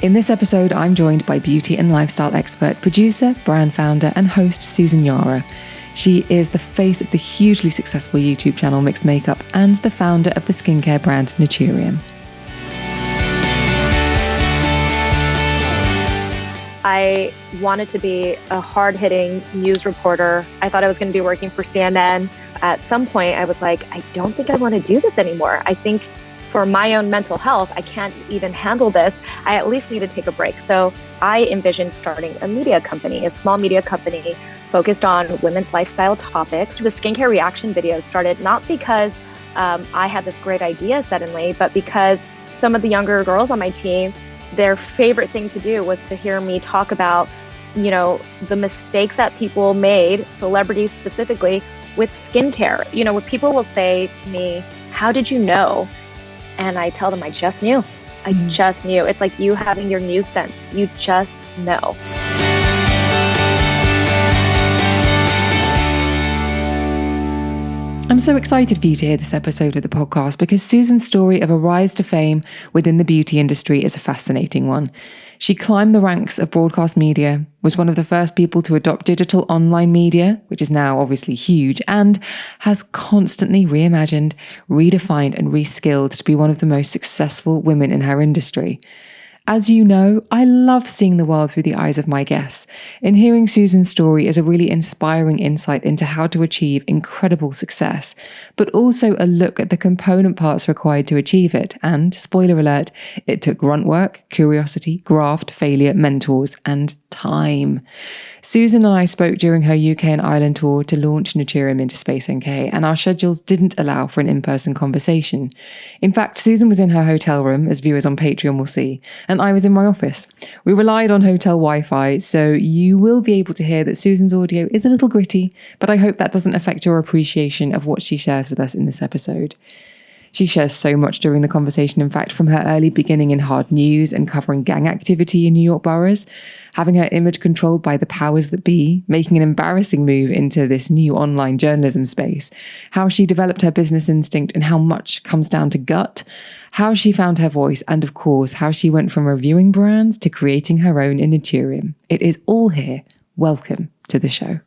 In this episode, I'm joined by beauty and lifestyle expert, producer, brand founder, and host Susan Yara. She is the face of the hugely successful YouTube channel Mixed Makeup and the founder of the skincare brand Naturium. I wanted to be a hard-hitting news reporter. I thought I was going to be working for CNN. At some point, I was like, I don't think I want to do this anymore. I think for my own mental health, I can't even handle this. I at least need to take a break. So I envisioned starting a media company, a small media company focused on women's lifestyle topics. The skincare reaction videos started not because I had this great idea suddenly, but because some of the younger girls on my team, their favorite thing to do was to hear me talk about, the mistakes that people made, celebrities specifically, with skincare. When people will say to me, "How did you know?" And I tell them, I just knew. I just knew. It's like you having your new sense. You just know. I'm so excited for you to hear this episode of the podcast because Susan's story of a rise to fame within the beauty industry is a fascinating one. She climbed the ranks of broadcast media, was one of the first people to adopt digital online media, which is now obviously huge, and has constantly reimagined, redefined, and reskilled to be one of the most successful women in her industry. As you know, I love seeing the world through the eyes of my guests, and hearing Susan's story is a really inspiring insight into how to achieve incredible success, but also a look at the component parts required to achieve it. And, spoiler alert, it took grunt work, curiosity, graft, failure, mentors, and time. Susan and I spoke during her UK and Ireland tour to launch Naturium into Space NK, and our schedules didn't allow for an in-person conversation. In fact, Susan was in her hotel room, as viewers on Patreon will see, and I was in my office. We relied on hotel Wi-Fi, so you will be able to hear that Susan's audio is a little gritty, but I hope that doesn't affect your appreciation of what she shares with us in this episode. She shares so much during the conversation, in fact, from her early beginning in hard news and covering gang activity in New York boroughs, having her image controlled by the powers that be, making an embarrassing move into this new online journalism space, how she developed her business instinct and how much comes down to gut, how she found her voice, and of course, how she went from reviewing brands to creating her own in Naturium. It is all here. Welcome to the show.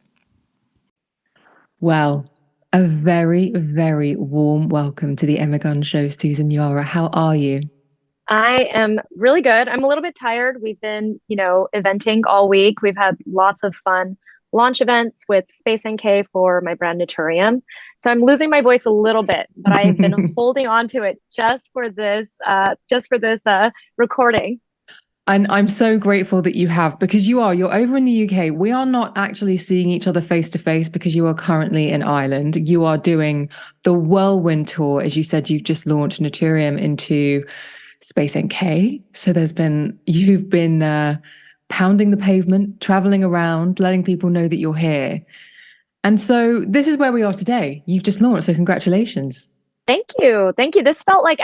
Well, a very, very warm welcome to the Emma Gunn Show, Susan Yara. How are you? I am really good. I'm a little bit tired. We've been, eventing all week. We've had lots of fun launch events with Space NK for my brand Naturium. So I'm losing my voice a little bit, but I have been holding on to it just for this recording. And I'm so grateful that you have, because you're over in the UK. We are not actually seeing each other face to face because you are currently in Ireland. You are doing the whirlwind tour. As you said, you've just launched Naturium into Space NK. So you've been pounding the pavement, traveling around, letting people know that you're here. And so this is where we are today. You've just launched. So congratulations. Thank you. Thank you. This felt like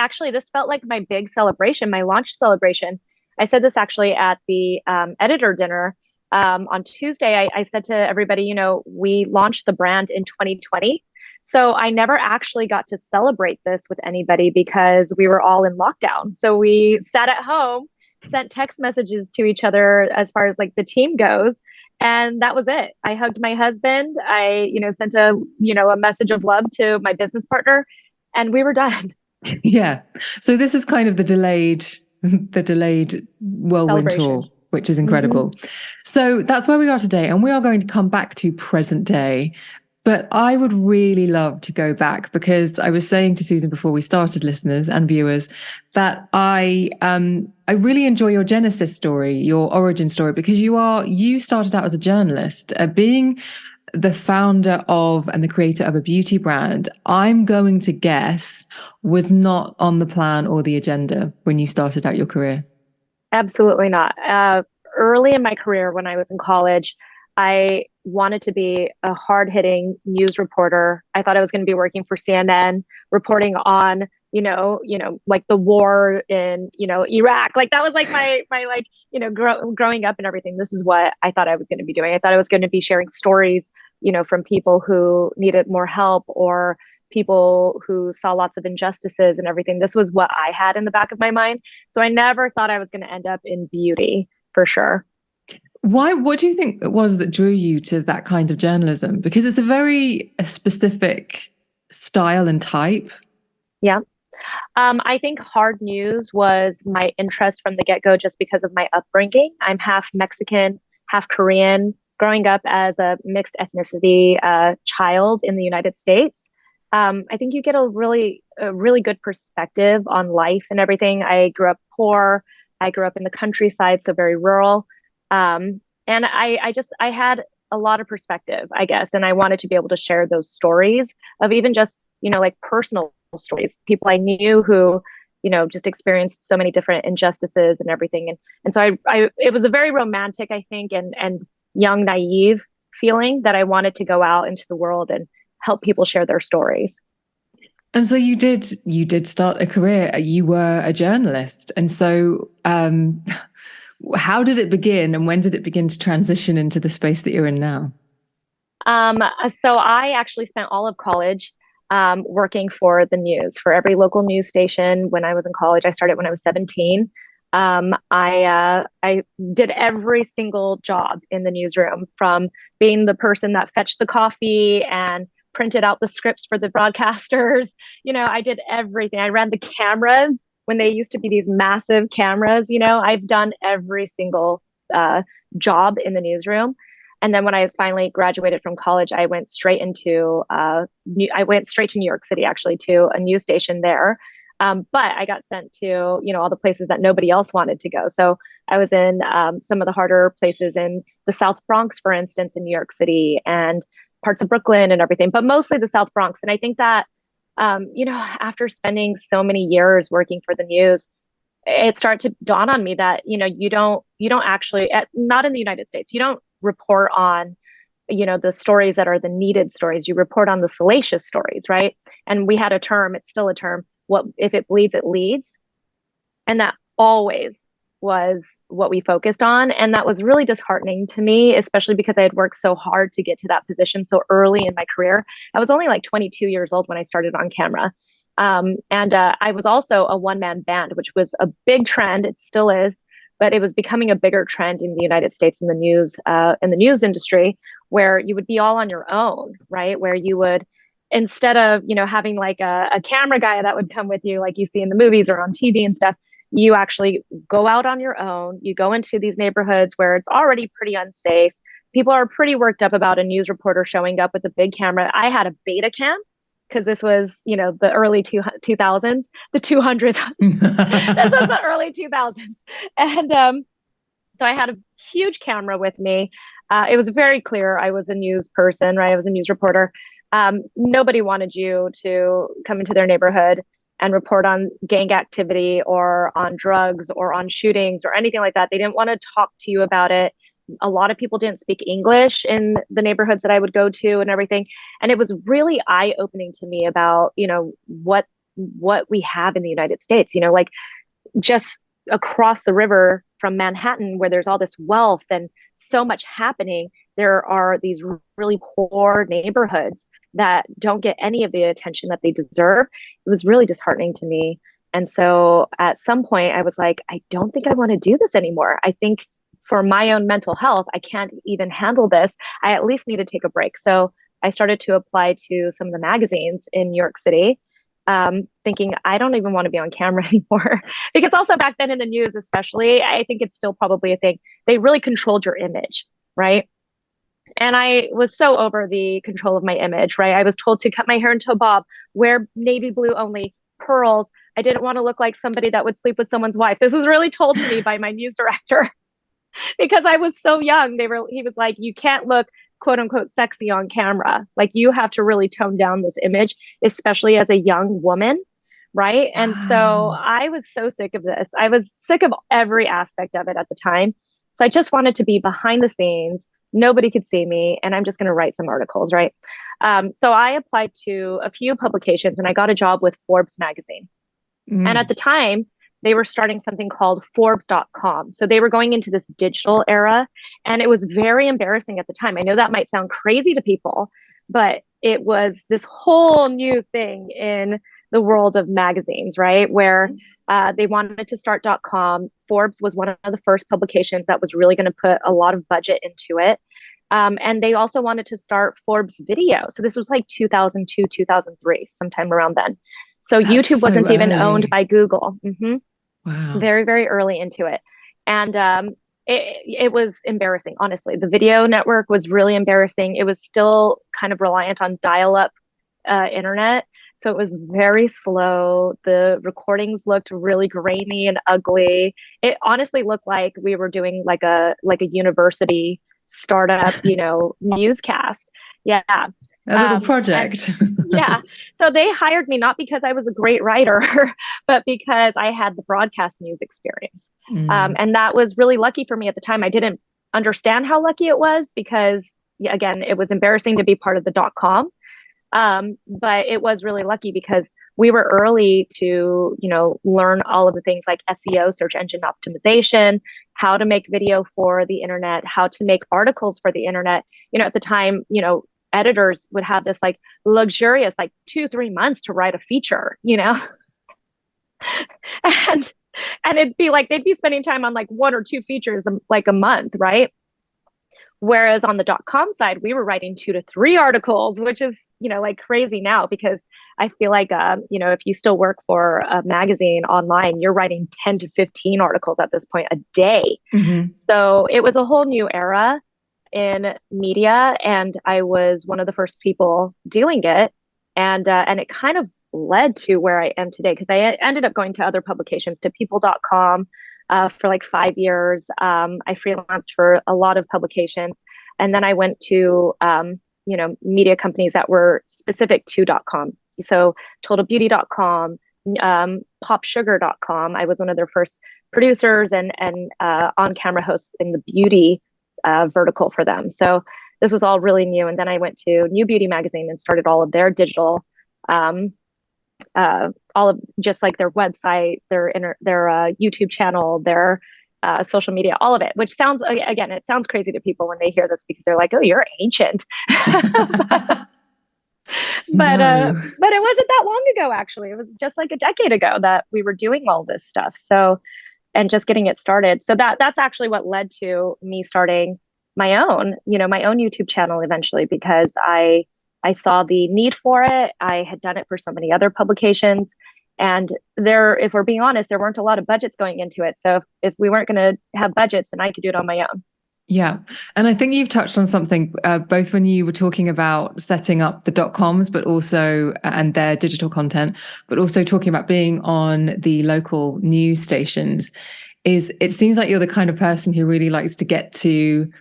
my big celebration, my launch celebration. I said this actually at the editor dinner on Tuesday. I said to everybody, we launched the brand in 2020. So I never actually got to celebrate this with anybody because we were all in lockdown. So we sat at home, sent text messages to each other as far as like the team goes. And that was it. I hugged my husband. I, sent a message of love to my business partner, and we were done. Yeah. So this is kind of the delayed whirlwind tour, which is incredible. Mm-hmm. So that's where we are today. And we are going to come back to present day. But I would really love to go back, because I was saying to Susan before we started, listeners and viewers, that I really enjoy your genesis story, your origin story, because you started out as a journalist, being the founder of and the creator of a beauty brand. I'm going to guess was not on the plan or the agenda when you started out your career. Absolutely not. Early in my career, when I was in college, I wanted to be a hard-hitting news reporter. I thought I was going to be working for CNN, reporting on, like the war in, Iraq. Like that was like my growing up and everything. This is what I thought I was going to be doing. I thought I was going to be sharing stories, from people who needed more help, or people who saw lots of injustices and everything. This was what I had in the back of my mind. So I never thought I was going to end up in beauty for sure. Why? What do you think it was that drew you to that kind of journalism? Because it's a very specific style and type. Yeah. I think hard news was my interest from the get go just because of my upbringing. I'm half Mexican, half Korean, growing up as a mixed ethnicity child in the United States. I think you get a really good perspective on life and everything. I grew up poor. I grew up in the countryside, so very rural. And I had a lot of perspective, I guess, and I wanted to be able to share those stories of even just, like personal stories, people I knew who, just experienced so many different injustices and everything. And so it was a very romantic, I think, and young, naive feeling that I wanted to go out into the world and help people share their stories. And so you did start a career. You were a journalist. And so how did it begin and when did it begin to transition into the space that you're in now? So I actually spent all of college working for the news for every local news station. When I was in college, I started when I was 17. I did every single job in the newsroom, from being the person that fetched the coffee and printed out the scripts for the broadcasters. I did everything. I ran the cameras when they used to be these massive cameras. I've done every single job in the newsroom. And then when I finally graduated from college, I went straight to New York City, actually, to a news station there. But I got sent to, all the places that nobody else wanted to go. So I was in some of the harder places in the South Bronx, for instance, in New York City, and parts of Brooklyn and everything, but mostly the South Bronx. And I think that, after spending so many years working for the news, it started to dawn on me that, you don't actually, not in the United States, you don't report on, the stories that are the needed stories. You report on the salacious stories, right? And we had a term, it's still a term, what if it bleeds, it leads. And that always was what we focused on. And that was really disheartening to me, especially because I had worked so hard to get to that position so early in my career. I was only like 22 years old when I started on camera. And I was also a one-man band, which was a big trend. It still is, but it was becoming a bigger trend in the United States in the news industry, where you would be all on your own, right? Where you would, instead of, having like a camera guy that would come with you, like you see in the movies or on TV and stuff, you actually go out on your own. You go into these neighborhoods where it's already pretty unsafe. People are pretty worked up about a news reporter showing up with a big camera. I had a beta cam because this was, the early 2000s, the 200s. This was the early 2000s. And so I had a huge camera with me. It was very clear I was a news person, right? I was a news reporter. Nobody wanted you to come into their neighborhood and report on gang activity or on drugs or on shootings or anything like that. They didn't want to talk to you about it. A lot of people didn't speak English in the neighborhoods that I would go to and everything. And it was really eye-opening to me about, what we have in the United States, like just across the river from Manhattan, where there's all this wealth and so much happening, there are these really poor neighborhoods that don't get any of the attention that they deserve. It was really disheartening to me. And so at some point I was like, I don't think I want to do this anymore. I think for my own mental health, I can't even handle this. I at least need to take a break. So I started to apply to some of the magazines in New York City, thinking I don't even want to be on camera anymore. Because also back then in the news, especially, I think it's still probably a thing. They really controlled your image, right? And I was so over the control of my image, right? I was told to cut my hair into a bob, wear navy blue only, pearls. I didn't want to look like somebody that would sleep with someone's wife. This was really told to me by my news director because I was so young. He was like, you can't look quote unquote sexy on camera. Like you have to really tone down this image, especially as a young woman. Right. And so I was so sick of this. I was sick of every aspect of it at the time. So I just wanted to be behind the scenes. Nobody could see me. And I'm just going to write some articles. Right. So I applied to a few publications and I got a job with Forbes magazine. And at the time, they were starting something called Forbes.com. So they were going into this digital era. And it was very embarrassing at the time. I know that might sound crazy to people, but it was this whole new thing in the world of magazines, right? Where they wanted to start .com. Forbes was one of the first publications that was really going to put a lot of budget into it. And they also wanted to start Forbes Video. So this was like 2002, 2003, sometime around then. So That's YouTube so wasn't even owned early. by Google. Wow. Very, very early into it. And it was embarrassing, honestly. The video network was really embarrassing. It was still kind of reliant on dial-up internet. So it was very slow. The recordings looked really grainy and ugly. It honestly looked like we were doing like a university startup, newscast. Yeah. A little And project. yeah. So they hired me not because I was a great writer, but because I had the broadcast news experience. And that was really lucky for me at the time. I didn't understand how lucky it was because, again, it was embarrassing to be part of the .com. But it was really lucky because we were early to, learn all of the things like SEO, search engine optimization, how to make video for the internet, how to make articles for the internet. At the time, editors would have this like luxurious, like 2-3 months to write a feature, and it'd be like, they'd be spending time on like 1 or 2 features like a month, right? Whereas on the .com side, we were writing 2 to 3 articles, which is, like crazy now because I feel like, if you still work for a magazine online, you're writing 10 to 15 articles at this point a day. So it was a whole new era in media, and I was one of the first people doing it. And it kind of led to where I am today because I ended up going to other publications, to people.com, for like 5 years. I freelanced for a lot of publications. And then I went to, media companies that were specific to .com. So totalbeauty.com, popsugar.com. I was one of their first producers and on-camera hosts in the beauty vertical for them. So this was all really new. And then I went to New Beauty Magazine and started all of their digital all of just like their website, their YouTube channel, their social media, all of it, which sounds, again, it sounds crazy to people when they hear this because they're like, oh, you're ancient. But No. but it wasn't that long ago, actually. It was just like a decade ago that we were doing all this stuff. So, and just getting it started. So that's actually what led to me starting my own YouTube channel eventually, because I saw the need for it. I had done it for so many other publications. And if we're being honest, there weren't a lot of budgets going into it. So if we weren't going to have budgets, then I could do it on my own. Yeah. And I think you've touched on something, both when you were talking about setting up the .coms, but also, and their digital content, but also talking about being on the local news stations, is it seems like you're the kind of person who really likes to get to,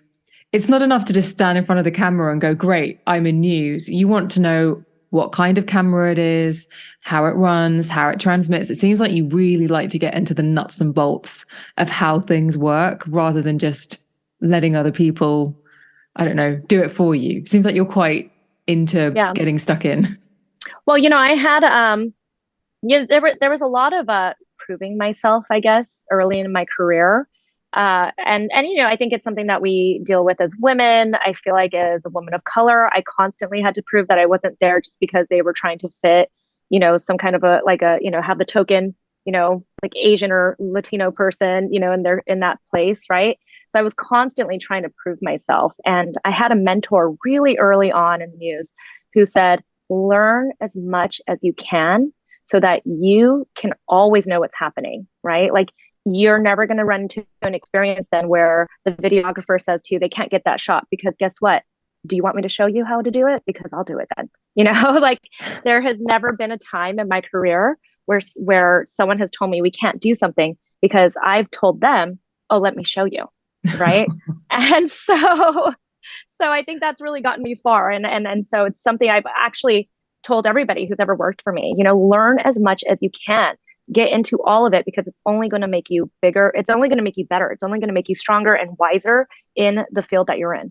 it's not enough to just stand in front of the camera and go, great, I'm in news. You want to know what kind of camera it is, how it runs, how it transmits. It seems like you really like to get into the nuts and bolts of how things work rather than just letting other people, I don't know, do it for you. It seems like you're quite into getting stuck in. Well, I had, there was a lot of proving myself, I guess, early in my career. And I think it's something that we deal with as women. I feel like as a woman of color, I constantly had to prove that I wasn't there just because they were trying to fit, some kind of have the token, like Asian or Latino person, in that place, right? So I was constantly trying to prove myself. And I had a mentor really early on in the news who said, learn as much as you can so that you can always know what's happening, right? Like, you're never going to run into an experience then where the videographer says to you, they can't get that shot because guess what? Do you want me to show you how to do it? Because I'll do it then. Like, there has never been a time in my career where someone has told me we can't do something because I've told them, oh, let me show you. Right. And so I think that's really gotten me far. And so it's something I've actually told everybody who's ever worked for me, learn as much as you can. Get into all of it because it's only going to make you bigger. It's only going to make you better. It's only going to make you stronger and wiser in the field that you're in.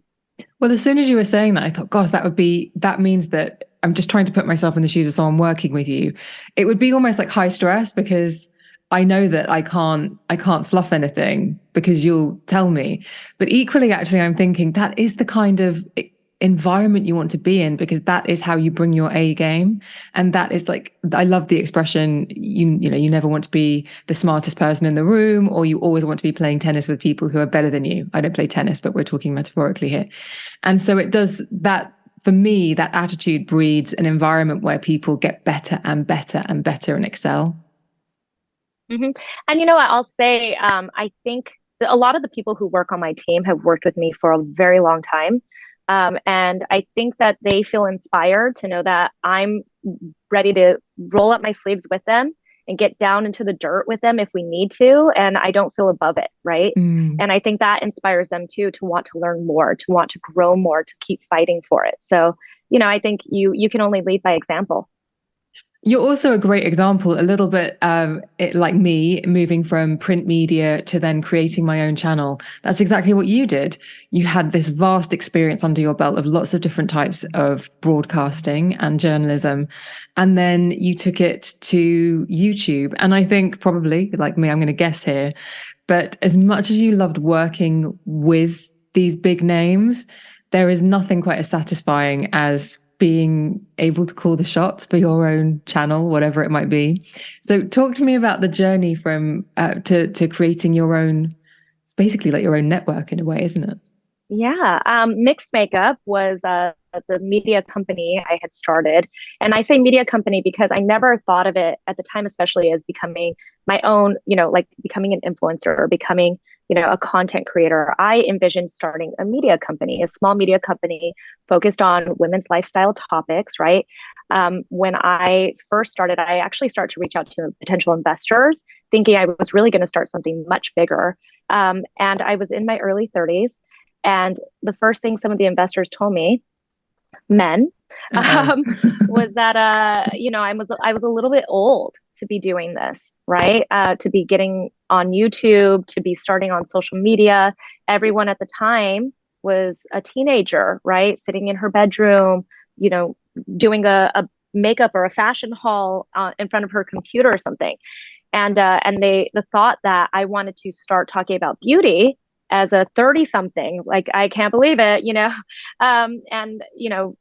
Well, as soon as you were saying that, I thought, gosh, that means that I'm just trying to put myself in the shoes of someone working with you. It would be almost like high stress because I know that I can't fluff anything because you'll tell me. But equally, actually, I'm thinking that is the kind of, environment you want to be in, because that is how you bring your A game. And that is like, I love the expression, you know, you never want to be the smartest person in the room, or you always want to be playing tennis with people who are better than you. I don't play tennis, but we're talking metaphorically here. And so it does that. For me, that attitude breeds an environment where people get better and better and better and excel. Hmm. And you know what, I'll say, I think a lot of the people who work on my team have worked with me for a very long time. And I think that they feel inspired to know that I'm ready to roll up my sleeves with them and get down into the dirt with them if we need to. And I don't feel above it. Right. Mm. And I think that inspires them too, to want to learn more, to want to grow more, to keep fighting for it. So, you know, I think you can only lead by example. You're also a great example, a little bit like me, moving from print media to then creating my own channel. That's exactly what you did. You had this vast experience under your belt of lots of different types of broadcasting and journalism. And then you took it to YouTube. And I think probably, like me, I'm going to guess here, but as much as you loved working with these big names, there is nothing quite as satisfying as being able to call the shots for your own channel, whatever it might be. So talk to me about the journey from to creating your own, it's basically like your own network in a way, isn't it? Yeah, Mixed Makeup was the media company I had started. And I say media company because I never thought of it at the time, especially as becoming my own, you know, like becoming an influencer or becoming, you know, a content creator. I envisioned starting a media company, a small media company focused on women's lifestyle topics, right? When I first started, I actually started to reach out to potential investors, thinking I was really going to start something much bigger. And I was in my early 30s. And the first thing some of the investors told me, men, um, was that you know, I was a little bit old to be doing this, right? To be getting on YouTube, to be starting on social media. Everyone at the time was a teenager, right? Sitting in her bedroom, you know, doing a makeup or a fashion haul in front of her computer or something. And the thought that I wanted to start talking about beauty as a 30 something, like I can't believe it, you know, and you know,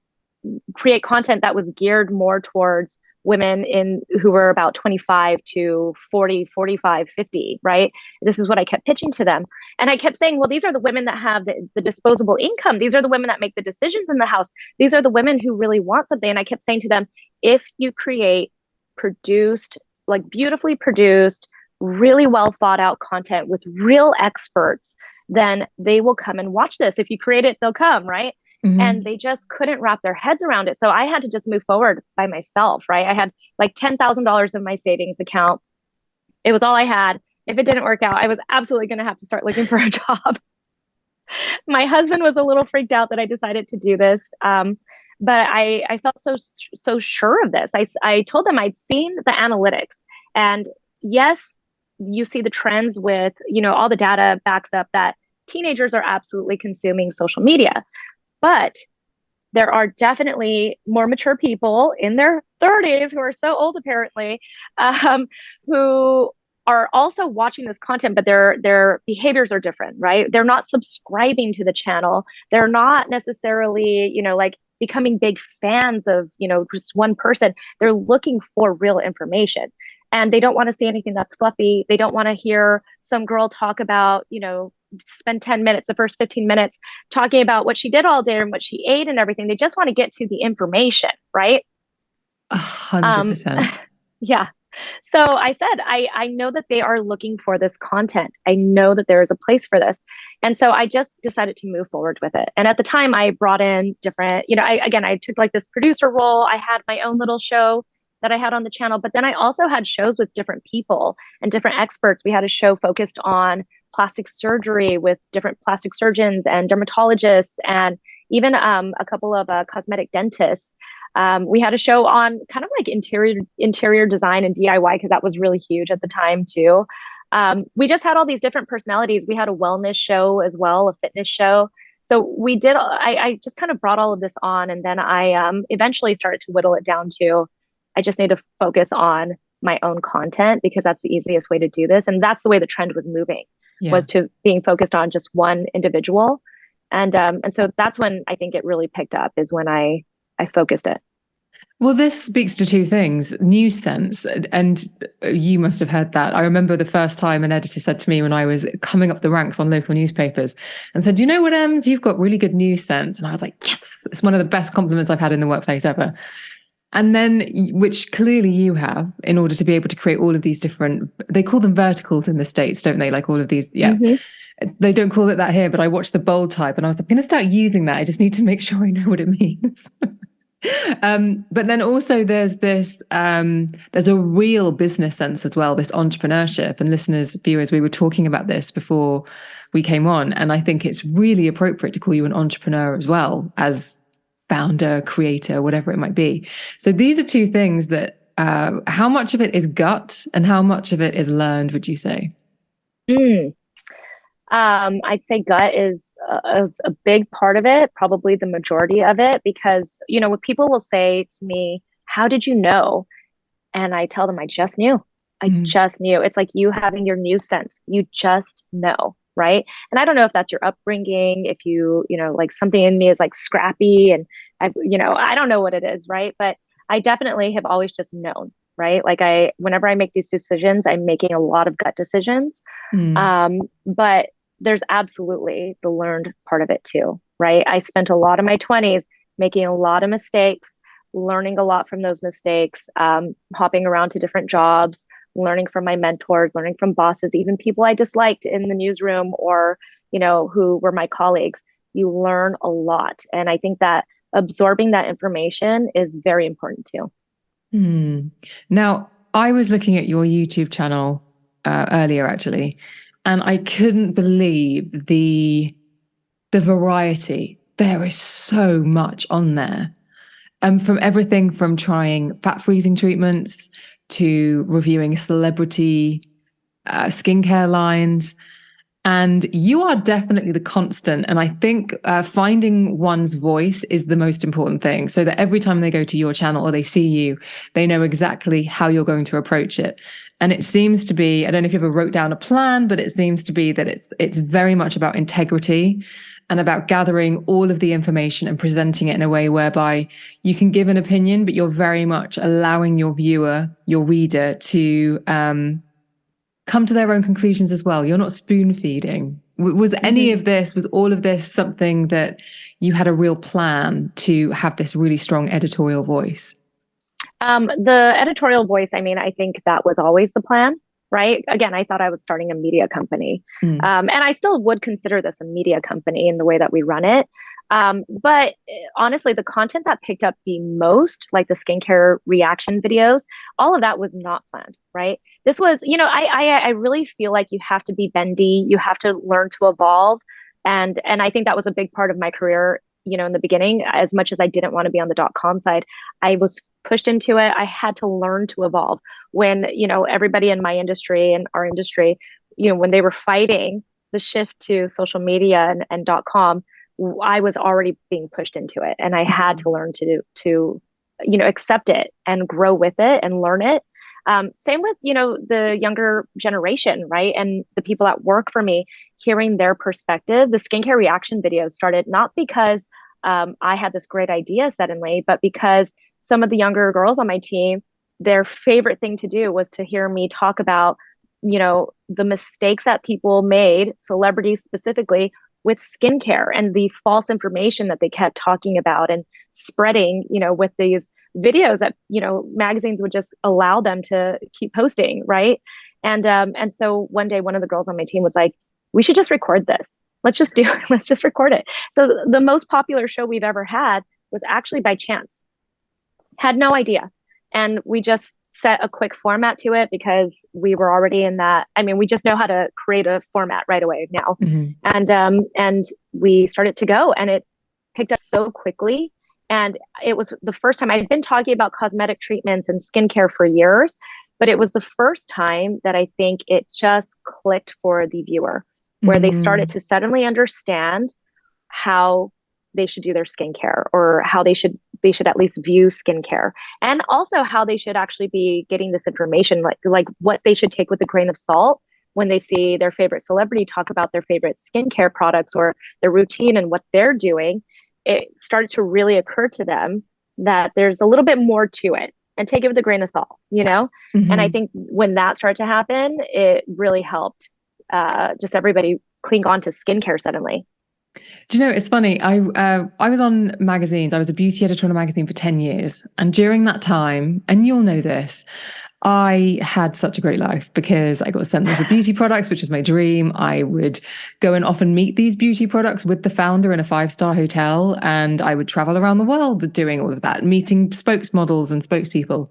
create content that was geared more towards women in who were about 25 to 40, 45, 50, right? This is what I kept pitching to them. And I kept saying, well, these are the women that have the disposable income. These are the women that make the decisions in the house. These are the women who really want something. And I kept saying to them, if you create produced, like beautifully produced, really well thought out content with real experts, then they will come and watch this. If you create it, they'll come, right? And Mm-hmm. they just couldn't wrap their heads around it. So I had to just move forward by myself, right? I had like $10,000 in my savings account. It was all I had. If it didn't work out, I was absolutely going to have to start looking for a job. My husband was a little freaked out that I decided to do this. But I felt so sure of this. I told them I'd seen the analytics, and yes, you see the trends with, you know, all the data backs up that teenagers are absolutely consuming social media, but there are definitely more mature people in their 30s who are so old apparently, who are also watching this content, but their behaviors are different, right? They're not subscribing to the channel. They're not necessarily, you know, like becoming big fans of, you know, just one person. They're looking for real information. And they don't want to see anything that's fluffy. They don't want to hear some girl talk about, you know, spend 10 minutes, the first 15 minutes talking about what she did all day and what she ate and everything. They just want to get to the information, right? A hundred Um, percent. yeah. So I said, I know that they are looking for this content. I know that there is a place for this. And so I just decided to move forward with it. And at the time I brought in different, you know, I took like this producer role. I had my own little show that I had on the channel, but then I also had shows with different people and different experts. We had a show focused on plastic surgery with different plastic surgeons and dermatologists, and even a couple of cosmetic dentists. We had a show on kind of like interior design and DIY because that was really huge at the time too. We just had all these different personalities. We had a wellness show as well, a fitness show. So we did. I just kind of brought all of this on, and then I eventually started to whittle it down to I just need to focus on my own content because that's the easiest way to do this, and that's the way the trend was moving, Yeah. was to being focused on just one individual. And so that's when I think it really picked up, is when I focused it. Well, this speaks to two things: news sense, and you must have heard that. I remember the first time an editor said to me when I was coming up the ranks on local newspapers and said, "You know what, Ems, you've got really good news sense." And I was like, "Yes, it's one of the best compliments I've had in the workplace ever." And then, which clearly you have, in order to be able to create all of these different, they call them verticals in the States, don't they? Like all of these, yeah. Mm-hmm. They don't call it that here, but I watched the bold type and I was like, I'm going to start using that. I just need to make sure I know what it means. But then also there's a real business sense as well, this entrepreneurship. And listeners, viewers, we were talking about this before we came on. And I think it's really appropriate to call you an entrepreneur as well, as founder, creator, whatever it might be. So these are two things that, how much of it is gut and how much of it is learned, would you say? Mm. I'd say gut is a big part of it, probably the majority of it, because, what people will say to me, how did you know? And I tell them, I just knew. I Mm. just knew. It's like you having your new sense. You just know, right? And I don't know if that's your upbringing, if like something in me is like scrappy and I don't know what it is, right? But I definitely have always just known, right? Like whenever I make these decisions, I'm making a lot of gut decisions. Mm. But there's absolutely the learned part of it too, right? I spent a lot of my 20s making a lot of mistakes, learning a lot from those mistakes, hopping around to different jobs, learning from my mentors, learning from bosses, even people I disliked in the newsroom or, who were my colleagues. You learn a lot. And I think that absorbing that information is very important too. Now, I was looking at your YouTube channel earlier, actually, and I couldn't believe the variety. There is so much on there. From everything from trying fat freezing treatments to reviewing celebrity skincare lines. And you are definitely the constant. And I think finding one's voice is the most important thing, so that every time they go to your channel or they see you, they know exactly how you're going to approach it. And it seems to be, I don't know if you ever wrote down a plan, but it seems to be that it's very much about integrity and about gathering all of the information and presenting it in a way whereby you can give an opinion, but you're very much allowing your viewer, your reader, to come to their own conclusions as well. You're not spoon feeding. Was any Mm-hmm. of this, was all of this something that you had a real plan to have this really strong editorial voice? The editorial voice, I mean, I think that was always the plan, right? Again, I thought I was starting a media company. Mm. And I still would consider this a media company in the way that we run it. But honestly, the content that picked up the most, like the skincare reaction videos, all of that was not planned, right? This was, I really feel like you have to be bendy, you have to learn to evolve, and I think that was a big part of my career. In the beginning, as much as I didn't want to be on the .com side, I was pushed into it. I had to learn to evolve. When everybody in my industry and our industry, when they were fighting the shift to social media and .com, I was already being pushed into it, and I had to learn to accept it and grow with it and learn it. Same with the younger generation, right? And the people that work for me, hearing their perspective. The skincare reaction videos started not because I had this great idea suddenly, but because some of the younger girls on my team, their favorite thing to do was to hear me talk about the mistakes that people made, celebrities specifically, with skincare and the false information that they kept talking about and spreading, with these videos that, magazines would just allow them to keep posting. Right. And so one day, one of the girls on my team was like, we should just record this. Let's just do it. Let's just record it. So the most popular show we've ever had was actually by chance. Had no idea. And we just set a quick format to it because we were already in that. I mean, we just know how to create a format right away now. Mm-hmm. And we started to go, and it picked up so quickly. And it was the first time I'd been talking about cosmetic treatments and skincare for years, but it was the first time that I think it just clicked for the viewer, where they started to suddenly understand how they should do their skincare, or how they should at least view skincare, and also how they should actually be getting this information, like what they should take with a grain of salt when they see their favorite celebrity talk about their favorite skincare products or their routine and what they're doing, it started to really occur to them that there's a little bit more to it, and take it with a grain of salt, you know? And I think when that started to happen, it really helped just everybody cling on to skincare suddenly. Do you know, it's funny. I was on magazines. I was a beauty editor on a magazine for 10 years. And during that time, and you'll know this, I had such a great life because I got sent lots of beauty products, which was my dream. I would go and often meet these beauty products with the founder in a 5-star hotel. And I would travel around the world doing all of that, meeting spokesmodels and spokespeople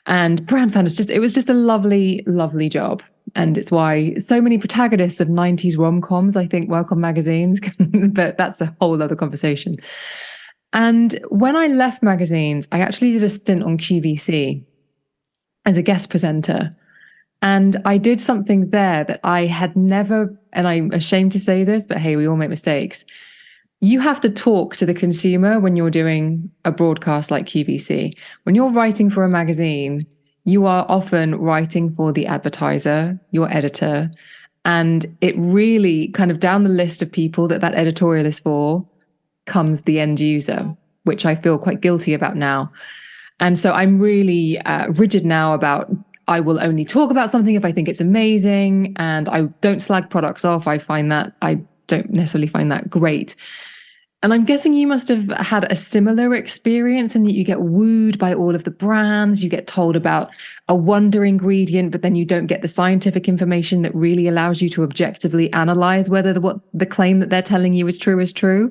and brand founders. It was just a lovely, lovely job. And it's why so many protagonists of 90s rom-coms, I think, work on magazines, but that's a whole other conversation. And when I left magazines, I actually did a stint on QVC as a guest presenter. And I did something there that I had never, and I'm ashamed to say this, but hey, we all make mistakes. You have to talk to the consumer when you're doing a broadcast like QVC. When you're writing for a magazine, you are often writing for the advertiser, your editor, and it really kind of down the list of people that editorial is for comes the end user, which I feel quite guilty about now. And so I'm really rigid now about I will only talk about something if I think it's amazing, and I don't slag products off. I don't necessarily find that great. And I'm guessing you must have had a similar experience in that you get wooed by all of the brands, you get told about a wonder ingredient, but then you don't get the scientific information that really allows you to objectively analyze whether what the claim that they're telling you is true.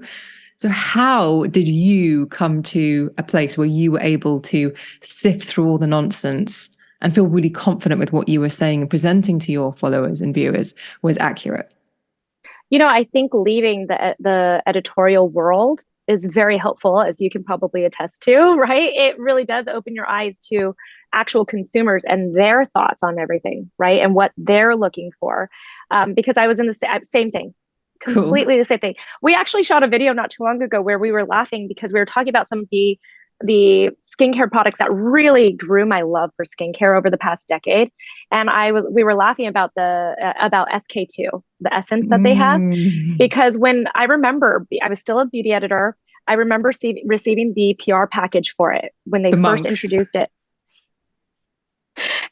So how did you come to a place where you were able to sift through all the nonsense and feel really confident with what you were saying and presenting to your followers and viewers was accurate? I think leaving the editorial world is very helpful, as you can probably attest to, right? It really does open your eyes to actual consumers and their thoughts on everything, right? And what they're looking for. Because I was in the same thing, completely the same thing. We actually shot a video not too long ago where we were laughing because we were talking about some of the skincare products that really grew my love for skincare over the past decade. And we were laughing about about SK2, the essence that they have, because when I remember, I was still a beauty editor. I remember receiving the PR package for it when they first introduced it.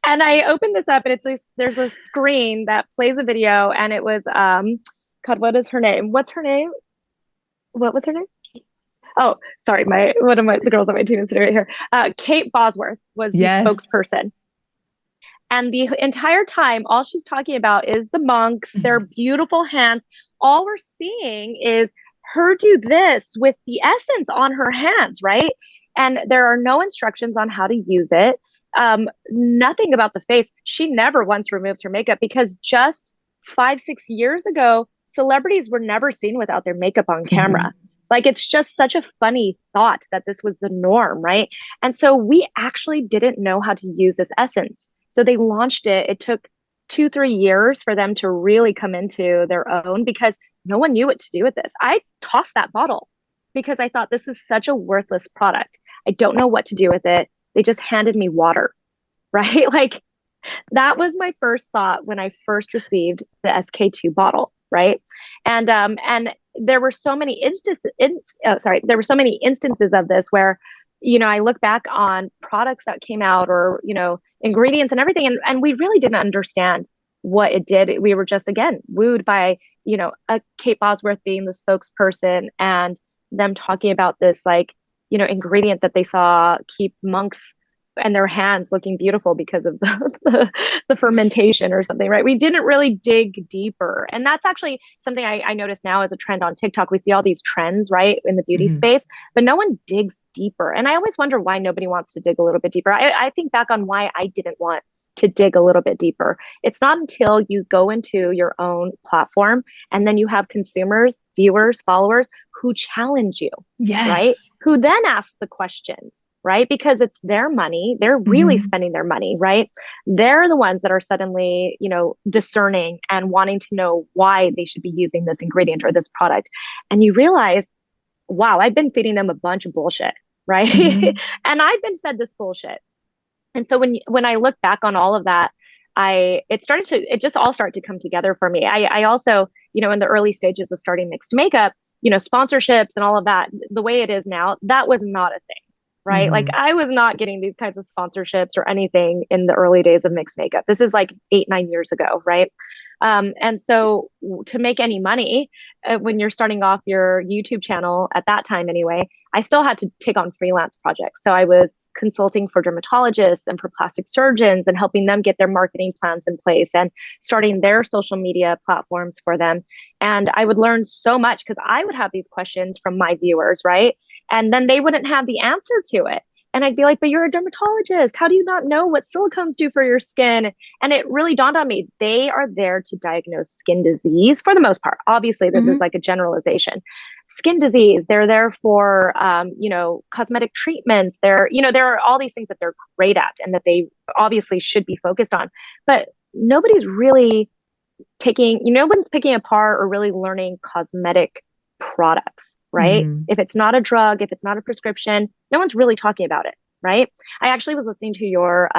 And I opened this up, and there's a screen that plays a video, and it was God, what is her name? What's her name? What was her name? Oh, sorry, one of the girls on my team is sitting right here. Kate Bosworth was the spokesperson. And the entire time, all she's talking about is the monks, their beautiful hands. All we're seeing is her do this with the essence on her hands, right? And there are no instructions on how to use it. Nothing about the face. She never once removes her makeup because just 5-6 years ago, celebrities were never seen without their makeup on camera. Like, it's just such a funny thought that this was the norm, right? And so we actually didn't know how to use this essence. So they launched it. It took 2-3 years for them to really come into their own because no one knew what to do with this. I tossed that bottle because I thought this is such a worthless product. I don't know what to do with it. They just handed me water, right? Like, that was my first thought when I first received the SK2 bottle, right? And there were so many instances of this where, I look back on products that came out or, ingredients and everything, and we really didn't understand what it did. We were just, again, wooed by, a Kate Bosworth being the spokesperson and them talking about this, like, ingredient that they saw keep monks and their hands looking beautiful because of the fermentation or something, right? We didn't really dig deeper. And that's actually something I notice now as a trend on TikTok. We see all these trends, right, in the beauty space, but no one digs deeper. And I always wonder why nobody wants to dig a little bit deeper. I think back on why I didn't want to dig a little bit deeper. It's not until you go into your own platform and then you have consumers, viewers, followers who challenge you, right? Who then ask the questions, right? Because it's their money. They're really spending their money, right? They're the ones that are suddenly, discerning and wanting to know why they should be using this ingredient or this product. And you realize, wow, I've been feeding them a bunch of bullshit, right? And I've been fed this bullshit. And so when I look back on all of that, it just all started to come together for me. I also, in the early stages of starting mixed makeup, sponsorships and all of that, the way it is now, that was not a thing, right? Like Mm-hmm. I was not getting these kinds of sponsorships or anything in the early days of mixed makeup. This is like 8, 9 years ago, right? And so to make any money when you're starting off your YouTube channel at that time anyway, I still had to take on freelance projects. So I was consulting for dermatologists and for plastic surgeons and helping them get their marketing plans in place and starting their social media platforms for them. And I would learn so much because I would have these questions from my viewers, right? And then they wouldn't have the answer to it. And I'd be like, but you're a dermatologist. How do you not know what silicones do for your skin? And it really dawned on me, they are there to diagnose skin disease for the most part. Obviously, this is like a generalization. Skin disease, they're there for, cosmetic treatments. There are all these things that they're great at and that they obviously should be focused on. But nobody's really no one's picking apart or really learning cosmetic products, right? Mm-hmm. If it's not a drug, if it's not a prescription, no one's really talking about it, right? I actually was listening to your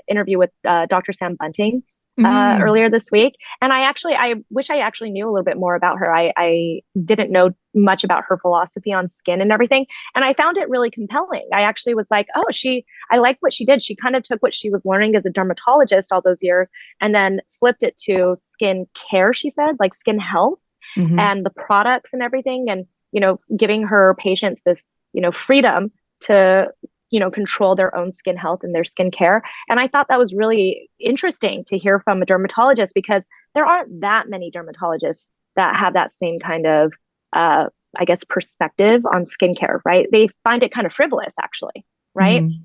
interview with Dr. Sam Bunting Mm-hmm. earlier this week, and I wish I actually knew a little bit more about her. I didn't know much about her philosophy on skin and everything, and I found it really compelling. I actually was like, oh, I liked what she did. She kind of took what she was learning as a dermatologist all those years and then flipped it to skin care, she said, like skin health Mm-hmm. and the products and everything, and giving her patients this freedom to control their own skin health and their skin care. And I thought that was really interesting to hear from a dermatologist because there aren't that many dermatologists that have that same kind of I guess perspective on skincare, right? They find it kind of frivolous, actually, right? Mm-hmm.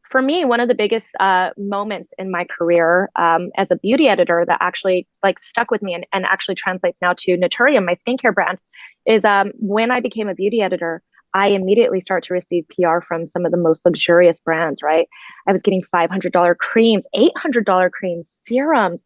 For me, one of the biggest moments in my career as a beauty editor that actually like stuck with me and actually translates now to Naturium, my skincare brand, is when I became a beauty editor. I immediately start to receive PR from some of the most luxurious brands, right? I was getting $500 creams, $800 creams, serums,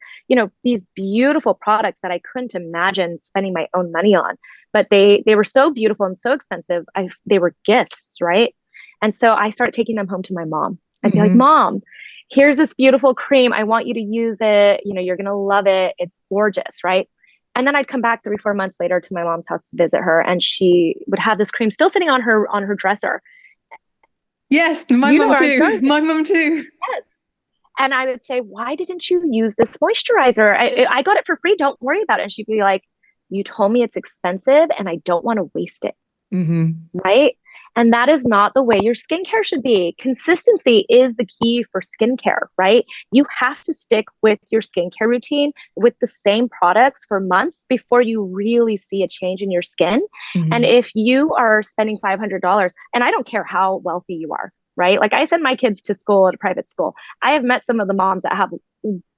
these beautiful products that I couldn't imagine spending my own money on. But they were so beautiful and so expensive. They were gifts, right? And so I started taking them home to my mom. I'd be like, Mm-hmm. Mom, here's this beautiful cream. I want you to use it. You're going to love it. It's gorgeous, right? And then I'd come back 3, 4 months later to my mom's house to visit her, and she would have this cream still sitting on her dresser. Yes, my You know mum where I'm too. going with My mum too. this. And I would say, why didn't you use this moisturizer? I got it for free. Don't worry about it. And she'd be like, you told me it's expensive and I don't want to waste it. Mm-hmm. Right? And that is not the way your skincare should be. Consistency is the key for skincare, right? You have to stick with your skincare routine with the same products for months before you really see a change in your skin. And Mm-hmm. if you are spending $500, and I don't care how wealthy you are, right? Like I send my kids to school at a private school. I have met some of the moms that have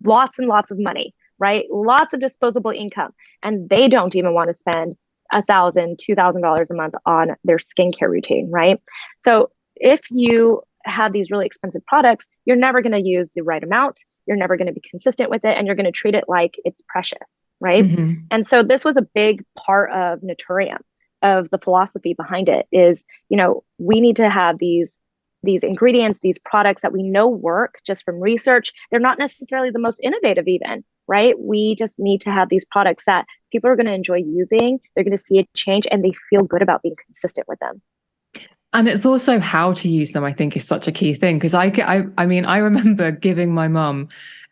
lots and lots of money, right? Lots of disposable income, and they don't even want to spend $1,000, $2,000 a month on their skincare routine, right? So if you have these really expensive products, you're never going to use the right amount. You're never going to be consistent with it, and you're going to treat it like it's precious, right? Mm-hmm. And so this was a big part of Naturium, of the philosophy behind it. Is we need to have these ingredients, these products that we know work just from research. They're not necessarily the most innovative, even, right? We just need to have these products that people are going to enjoy using. They're going to see a change and they feel good about being consistent with them. And it's also how to use them, I think, is such a key thing. Because I mean, I remember giving my mum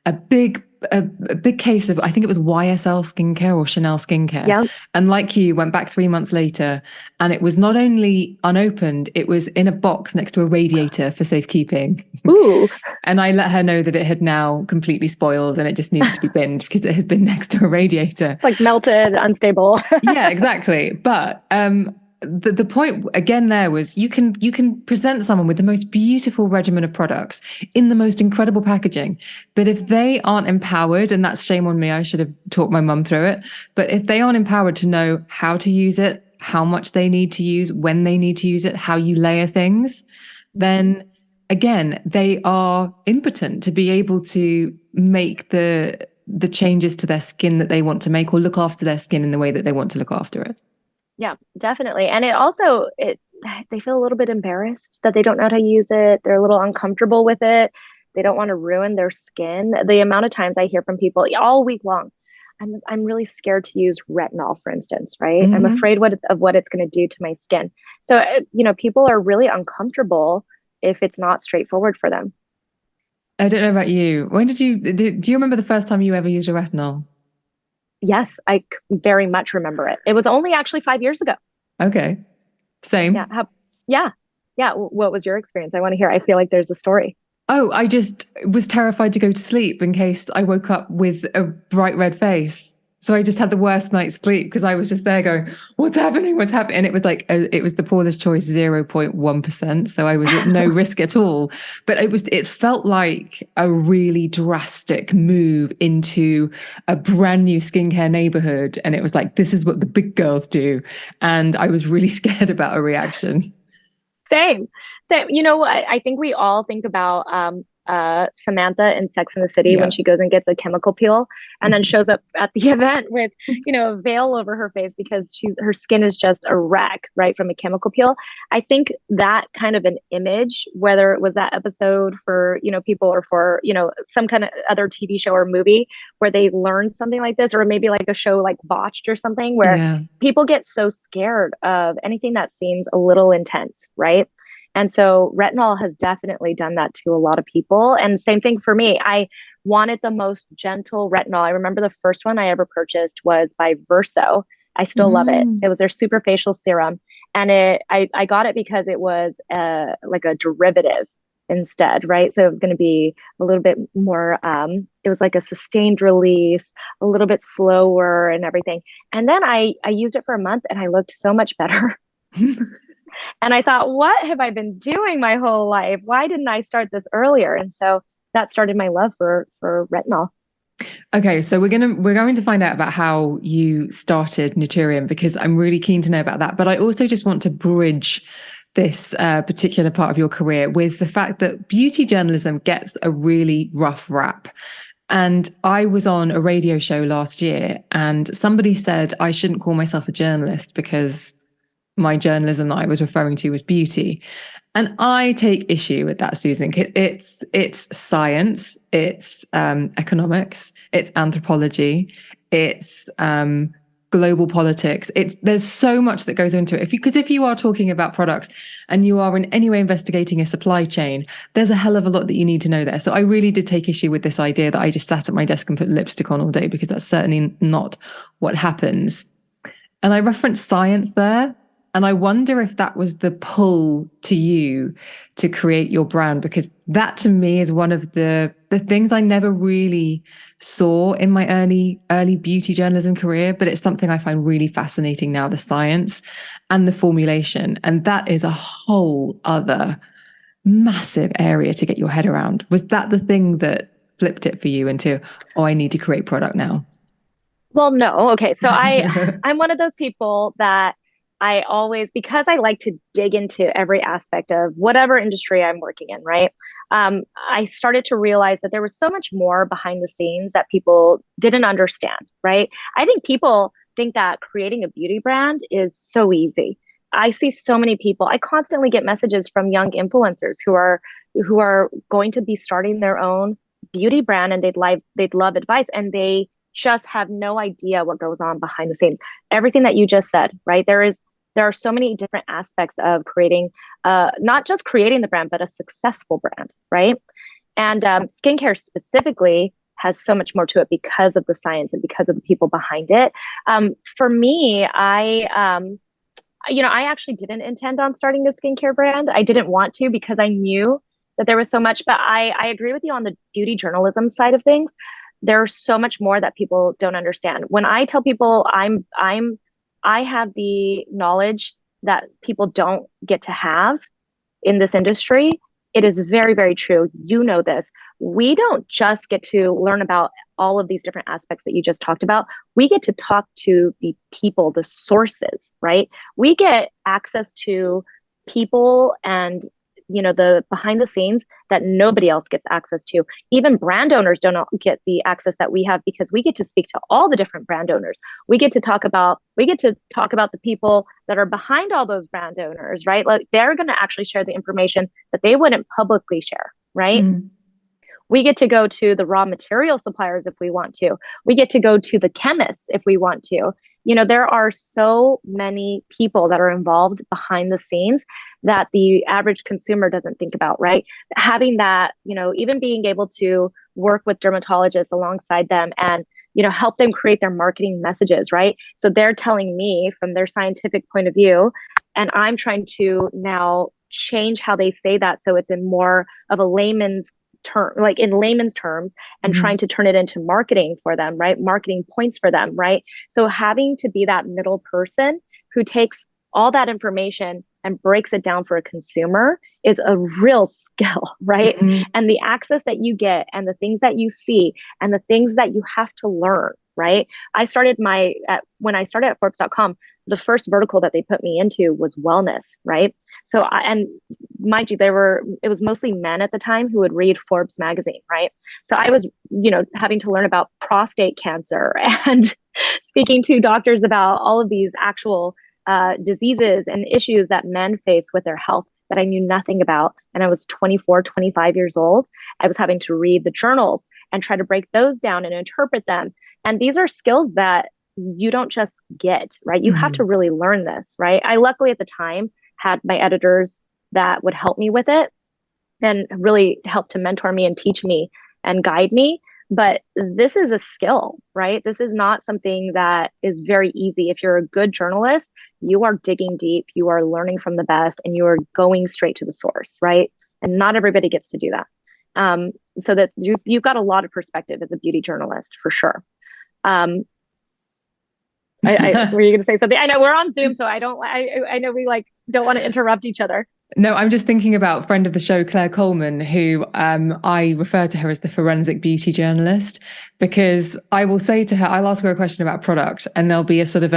a big, a big case of, I think it was YSL skincare or Chanel skincare. Yeah. And like you, went back 3 months later, and it was not only unopened, it was in a box next to a radiator for safekeeping. Ooh. And I let her know that it had now completely spoiled and it just needed to be binned because it had been next to a radiator. Like melted, unstable. Yeah, exactly. But the point again there was you can present someone with the most beautiful regimen of products in the most incredible packaging, but if they aren't empowered, and that's shame on me, I should have talked my mum through it, but if they aren't empowered to know how to use it, how much they need to use, when they need to use it, how you layer things, then again they are impotent to be able to make the changes to their skin that they want to make, or look after their skin in the way that they want to look after it. Yeah, definitely. And they feel a little bit embarrassed that they don't know how to use it. They're a little uncomfortable with it. They don't want to ruin their skin. The amount of times I hear from people all week long, I'm really scared to use retinol, for instance, right? I'm Hmm. afraid of what it's going to do to my skin. So, people are really uncomfortable if it's not straightforward for them. I don't know about you. When do you remember the first time you ever used a retinol? Yes, very much remember it. It was only actually 5 years ago. Okay. Yeah. Same. Yeah. Yeah. What was your experience? I want to hear. I feel like there's a story. Oh, I just was terrified to go to sleep in case I woke up with a bright red face. So I just had the worst night's sleep because I was just there going, "What's happening? What's happening?" And it was like it was the poorest choice, 0.1%. So I was at no risk at all. But it felt like a really drastic move into a brand new skincare neighborhood, and it was like, this is what the big girls do, and I was really scared about a reaction. Same. Same. You know what? I think we all think about Samantha in Sex and the City when Yeah. she goes and gets a chemical peel and then shows up at the event with, a veil over her face because her skin is just a wreck, right, from a chemical peel. I think that kind of an image, whether it was that episode for, people or for, some kind of other TV show or movie where they learned something like this, or maybe like a show like Botched or something where Yeah. people get so scared of anything that seems a little intense, right? And so retinol has definitely done that to a lot of people. And same thing for me. I wanted the most gentle retinol. I remember the first one I ever purchased was by Verso. I still love it. Mm. It was their superfacial serum. And I got it because it was like a derivative instead, right? So it was going to be a little bit more, it was like a sustained release, a little bit slower and everything. And then I used it for a month and I looked so much better. And I thought, what have I been doing my whole life? Why didn't I start this earlier? And so that started my love for retinol. Okay, so we're going to find out about how you started Naturium because I'm really keen to know about that. But I also just want to bridge this particular part of your career with the fact that beauty journalism gets a really rough rap. And I was on a radio show last year, and somebody said I shouldn't call myself a journalist because my journalism that I was referring to was beauty. And I take issue with that, Susan. It's science, it's economics, it's anthropology, it's global politics. There's so much that goes into it. If you are talking about products and you are in any way investigating a supply chain, there's a hell of a lot that you need to know there. So I really did take issue with this idea that I just sat at my desk and put lipstick on all day because that's certainly not what happens. And I referenced science there. And I wonder if that was the pull to you to create your brand, because that to me is one of the things I never really saw in my early beauty journalism career, but it's something I find really fascinating now, the science and the formulation. And that is a whole other massive area to get your head around. Was that the thing that flipped it for you into, oh, I need to create product now? Well, no. Okay. So I'm one of those people that I always, because I like to dig into every aspect of whatever industry I'm working in, right? I started to realize that there was so much more behind the scenes that people didn't understand, right? I think people think that creating a beauty brand is so easy. I see so many people. I constantly get messages from young influencers who are going to be starting their own beauty brand, and they'd love advice, and they just have no idea what goes on behind the scenes. Everything that you just said, right? There are so many different aspects of creating, not just creating the brand, but a successful brand, right? And skincare specifically has so much more to it because of the science and because of the people behind it. For me, I actually didn't intend on starting a skincare brand. I didn't want to because I knew that there was so much. But I agree with you on the beauty journalism side of things. There's so much more that people don't understand. When I tell people I have the knowledge that people don't get to have in this industry, it is very, very true. You know this. We don't just get to learn about all of these different aspects that you just talked about. We get to talk to the people, the sources, right? We get access to people and the behind the scenes that nobody else gets access to. Even brand owners don't get the access that we have because we get to speak to all the different brand owners. We get to talk about the people that are behind all those brand owners, right? Like they're going to actually share the information that they wouldn't publicly share, right? Mm. We get to go to the raw material suppliers if we want to. We get to go to the chemists if we want to. There are so many people that are involved behind the scenes that the average consumer doesn't think about, right? Having that, even being able to work with dermatologists alongside them and help them create their marketing messages, right? So they're telling me from their scientific point of view, and I'm trying to now change how they say that so it's in more of a layman's term, like in layman's terms, and trying to turn it into marketing for them, right? Marketing points for them, right? So having to be that middle person who takes all that information and breaks it down for a consumer is a real skill, right? And the access that you get and the things that you see and the things that you have to learn, right? When I started at Forbes.com, the first vertical that they put me into was wellness, right? So, and mind you, it was mostly men at the time who would read Forbes magazine, right? So I was, having to learn about prostate cancer and speaking to doctors about all of these actual diseases and issues that men face with their health that I knew nothing about. And I was 24, 25 years old. I was having to read the journals and try to break those down and interpret them. And these are skills that you don't just get, right? You have to really learn this, right? I luckily at the time had my editors that would help me with it and really help to mentor me and teach me and guide me. But this is a skill, right? This is not something that is very easy. If you're a good journalist, you are digging deep, you are learning from the best, and you are going straight to the source, right? And not everybody gets to do that. So that you've got a lot of perspective as a beauty journalist, for sure. Were you going to say something? I know we're on Zoom, so I know we don't want to interrupt each other. No, I'm just thinking about friend of the show, Claire Coleman, who I refer to her as the forensic beauty journalist, because I will say to her, I'll ask her a question about product and there'll be a sort of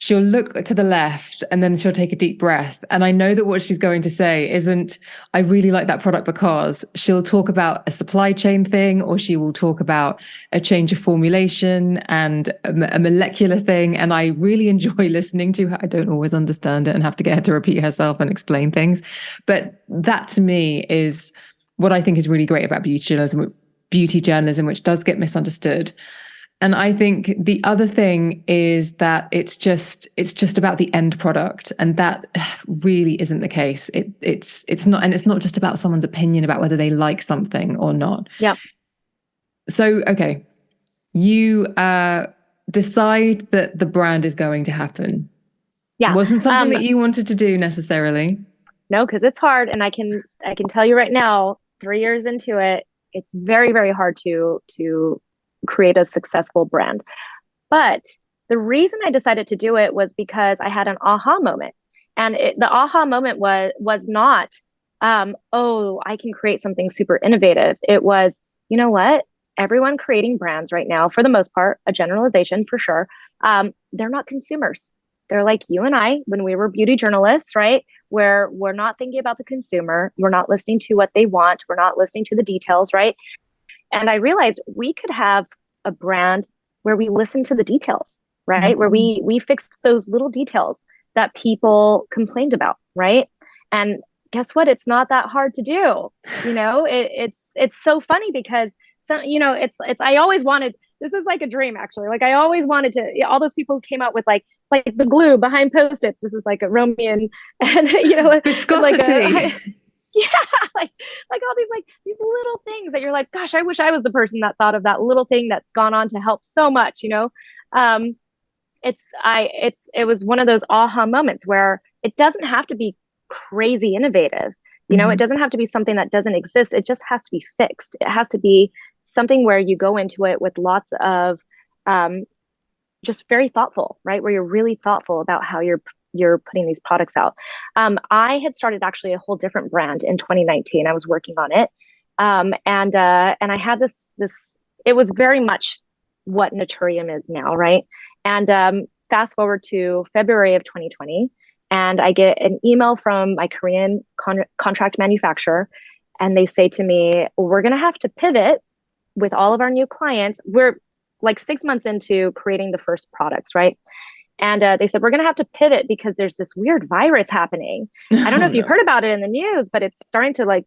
she'll look to the left and then she'll take a deep breath. And I know that what she's going to say isn't, I really like that product, because she'll talk about a supply chain thing, or she will talk about a change of formulation and a molecular thing. And I really enjoy listening to her. I don't always understand it and have to get her to repeat herself and explain things. But that to me is what I think is really great about beauty journalism, which does get misunderstood. And I think the other thing is that it's just about the end product, and that really isn't the case. It's not, and it's not just about someone's opinion about whether they like something or not. Yeah. So, okay, you decide that the brand is going to happen. Yeah. Wasn't something that you wanted to do necessarily. No, because it's hard, and I can tell you right now, 3 years into it, it's very, very hard to create a successful brand. But the reason I decided to do it was because I had an aha moment. And the aha moment was not, I can create something super innovative. It was, you know what? Everyone creating brands right now, for the most part, a generalization for sure, they're not consumers. They're like you and I when we were beauty journalists, right? Where we're not thinking about the consumer. We're not listening to what they want. We're not listening to the details, right? And I realized we could have a brand where we listen to the details, right? Where we fixed those little details that people complained about, right? And guess what? It's not that hard to do. It's so funny because I always wanted, this is like a dream actually. Like I always wanted to, all those people who came out with like the glue behind Post-its. This is like a Roman and viscosity. Yeah, like all these little things that you're like, gosh, I wish I was the person that thought of that little thing that's gone on to help so much, it was one of those aha moments where it doesn't have to be crazy innovative. It doesn't have to be something that doesn't exist. It just has to be fixed. It has to be something where you go into it with lots of just very thoughtful, right? Where you're really thoughtful about how you're putting these products out. I had started actually a whole different brand in 2019. I was working on it. And I had this, it was very much what Naturium is now, right? And fast forward to February of 2020, and I get an email from my Korean contract manufacturer, and they say to me, we're going to have to pivot with all of our new clients. We're like 6 months into creating the first products, right? And they said, we're going to have to pivot because there's this weird virus happening. I don't know if you've heard about it in the news, but it's starting to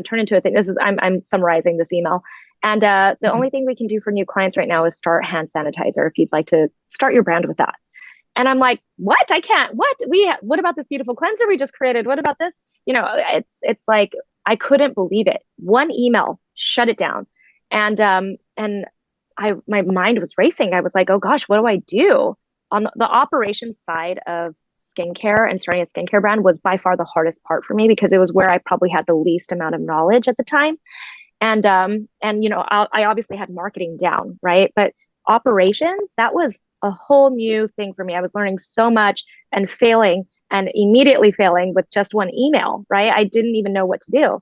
turn into a thing. I'm summarizing this email. And the only thing we can do for new clients right now is start hand sanitizer if you'd like to start your brand with that. And I'm like, what? I can't. What about this beautiful cleanser we just created? What about this? It's like I couldn't believe it. One email shut it down. And my mind was racing. I was like, oh gosh, what do I do? On the operations side of skincare and starting a skincare brand was by far the hardest part for me because it was where I probably had the least amount of knowledge at the time. I obviously had marketing down, right? But operations, that was a whole new thing for me. I was learning so much and failing and immediately failing with just one email, right? I didn't even know what to do.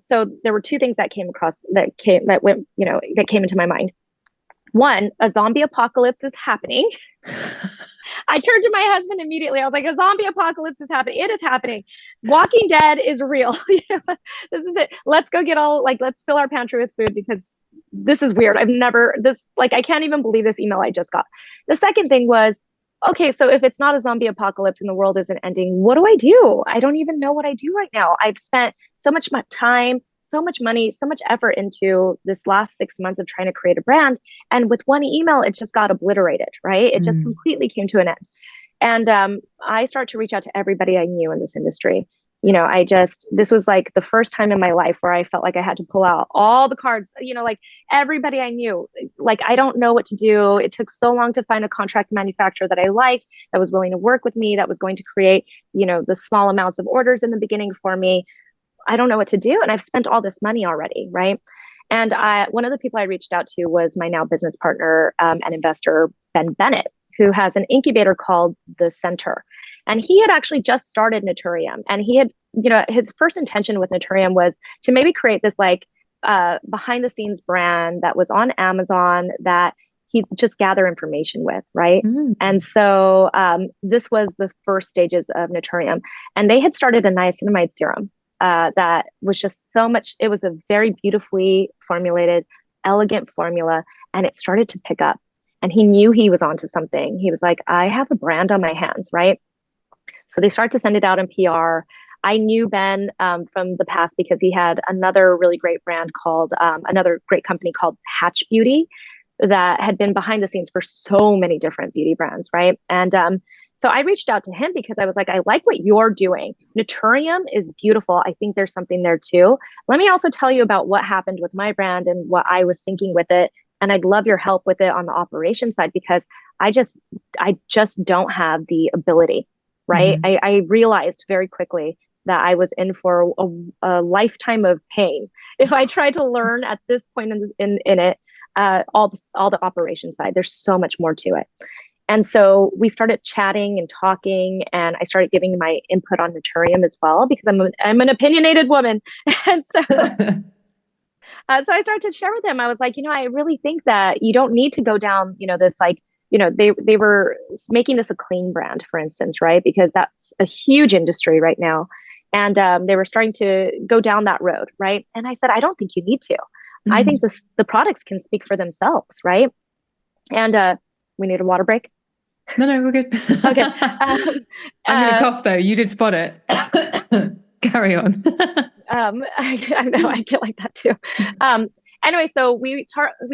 So there were two things that came into my mind. One, a zombie apocalypse is happening. I turned to my husband immediately. I was like, a zombie apocalypse is happening. It is happening. Walking Dead is real. This is it. Let's go let's fill our pantry with food because this is weird. I can't even believe this email I just got. The second thing was, okay, so if it's not a zombie apocalypse and the world isn't ending, what do I do? I don't even know what I do right now. I've spent so much time, so much money, so much effort into this last 6 months of trying to create a brand. And with one email, it just got obliterated, right? It just completely came to an end. And I started to reach out to everybody I knew in this industry. This was like the first time in my life where I felt like I had to pull out all the cards, like everybody I knew, like, I don't know what to do. It took so long to find a contract manufacturer that I liked, that was willing to work with me, that was going to create, the small amounts of orders in the beginning for me. I don't know what to do. And I've spent all this money already. Right. And one of the people I reached out to was my now business partner and investor, Ben Bennett, who has an incubator called The Center. And he had actually just started Naturium. And he had, his first intention with Naturium was to maybe create this behind the scenes brand that was on Amazon that he just gather information with. Right. And so this was the first stages of Naturium. And they had started a niacinamide serum that was just so much. It was a very beautifully formulated, elegant formula. And it started to pick up. And he knew he was onto something. He was like, I have a brand on my hands. Right. So they start to send it out in PR. I knew Ben from the past because he had another really great brand called, another great company called Hatch Beauty that had been behind the scenes for so many different beauty brands, right? And so I reached out to him because I was like, I like what you're doing. Naturium is beautiful. I think there's something there too. Let me also tell you about what happened with my brand and what I was thinking with it. And I'd love your help with it on the operation side because I just don't have the ability. Right. I realized very quickly that I was in for a lifetime of pain if I tried to learn at this point in it, all the operation side. There's so much more to it. And so we started chatting and talking, and I started giving my input on Naturium as well because I'm an opinionated woman. And so so I started to share with him. I was like, I really think that you don't need to go down, this they were making this a clean brand, for instance, right? Because that's a huge industry right now. And they were starting to go down that road, right? And I said, I don't think you need to. I think the products can speak for themselves, right? And we need a water break. No, we're good. Okay. I'm going to cough though. You did spot it. Carry on. I know I get like that too. Anyway, so we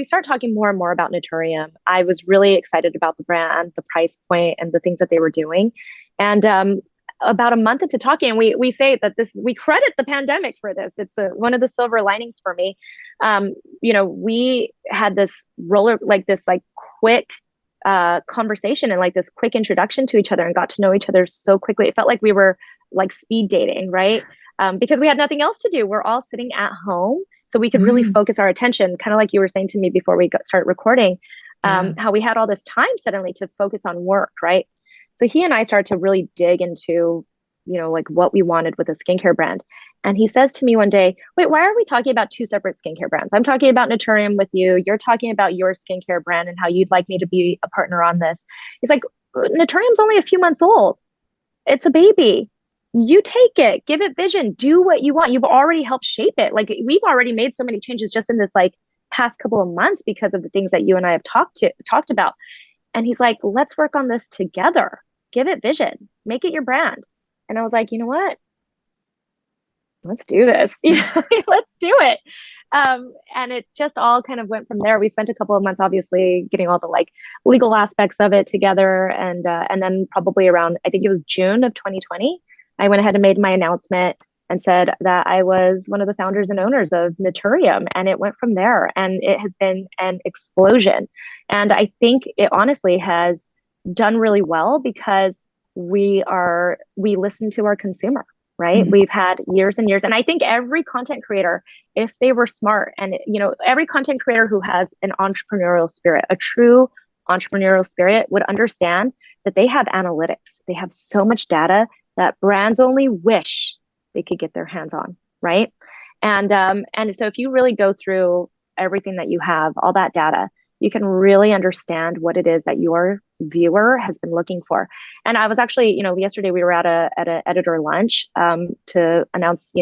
start talking more and more about Naturium. I was really excited about the brand, the price point, and the things that they were doing. And about a month into talking, we say that we credit the pandemic for this. It's one of the silver linings for me. We had this quick conversation and this quick introduction to each other and got to know each other so quickly. It felt like we were speed dating, right? Because we had nothing else to do. We're all sitting at home. So we could really focus our attention, kind of like you were saying to me before we started recording, how we had all this time suddenly to focus on work, right? So he and I started to really dig into, what we wanted with a skincare brand. And he says to me one day, wait, why are we talking about two separate skincare brands? I'm talking about Naturium with you. You're talking about your skincare brand and how you'd like me to be a partner on this. He's like, Naturium's only a few months old. It's a baby. You take it, give it vision, do what you want. You've already helped shape it. We've already made so many changes just in this past couple of months because of the things that you and I have talked about. And he's like, let's work on this together. Give it vision, make it your brand. And I was like, you know what? let's do this. Let's do it. And it just all kind of went from there. We spent a couple of months, obviously, getting all the like legal aspects of it together, and then probably around, I think it was June of 2020, I went ahead and made my announcement and said that I was one of the founders and owners of Naturium, and it went from there. And it has been an explosion. And I think it honestly has done really well because we listen to our consumer, right? We've had years and years. And I think every content creator, if they were smart, and every content creator who has an entrepreneurial spirit, a true entrepreneurial spirit, would understand that they have analytics. They have so much data that brands only wish they could get their hands on, right? And so if you really go through everything that you have, all that data, you can really understand what it is that your viewer has been looking for. And I was actually, yesterday we were at a editor lunch to announce,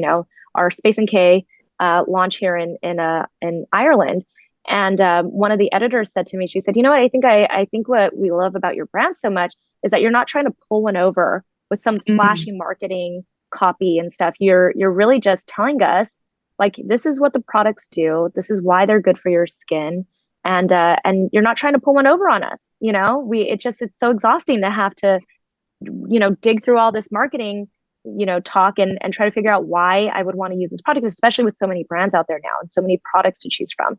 our Space and K launch here in Ireland. And one of the editors said to me, she said, "You know what? I think what we love about your brand so much is that you're not trying to pull one over with some flashy marketing copy and stuff. You're really just telling us, like, this is what the products do. This is why they're good for your skin." And you're not trying to pull one over on us. It's so exhausting to have to, dig through all this marketing, talk and try to figure out why I would want to use this product, especially with so many brands out there now and so many products to choose from.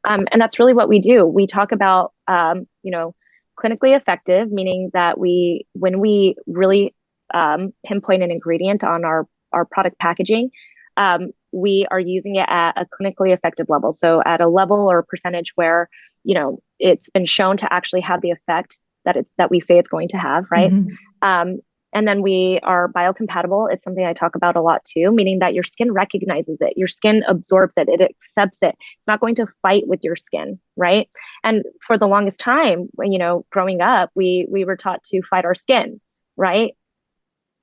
And that's really what we do. We talk about, clinically effective, meaning that when we really pinpoint an ingredient on our product packaging, we are using it at a clinically effective level. So at a level or a percentage where, it's been shown to actually have the effect that we say it's going to have, right? And then we are biocompatible. It's something I talk about a lot too, meaning that your skin recognizes it, your skin absorbs it, it accepts it. It's not going to fight with your skin, right? And for the longest time, growing up, we were taught to fight our skin, right?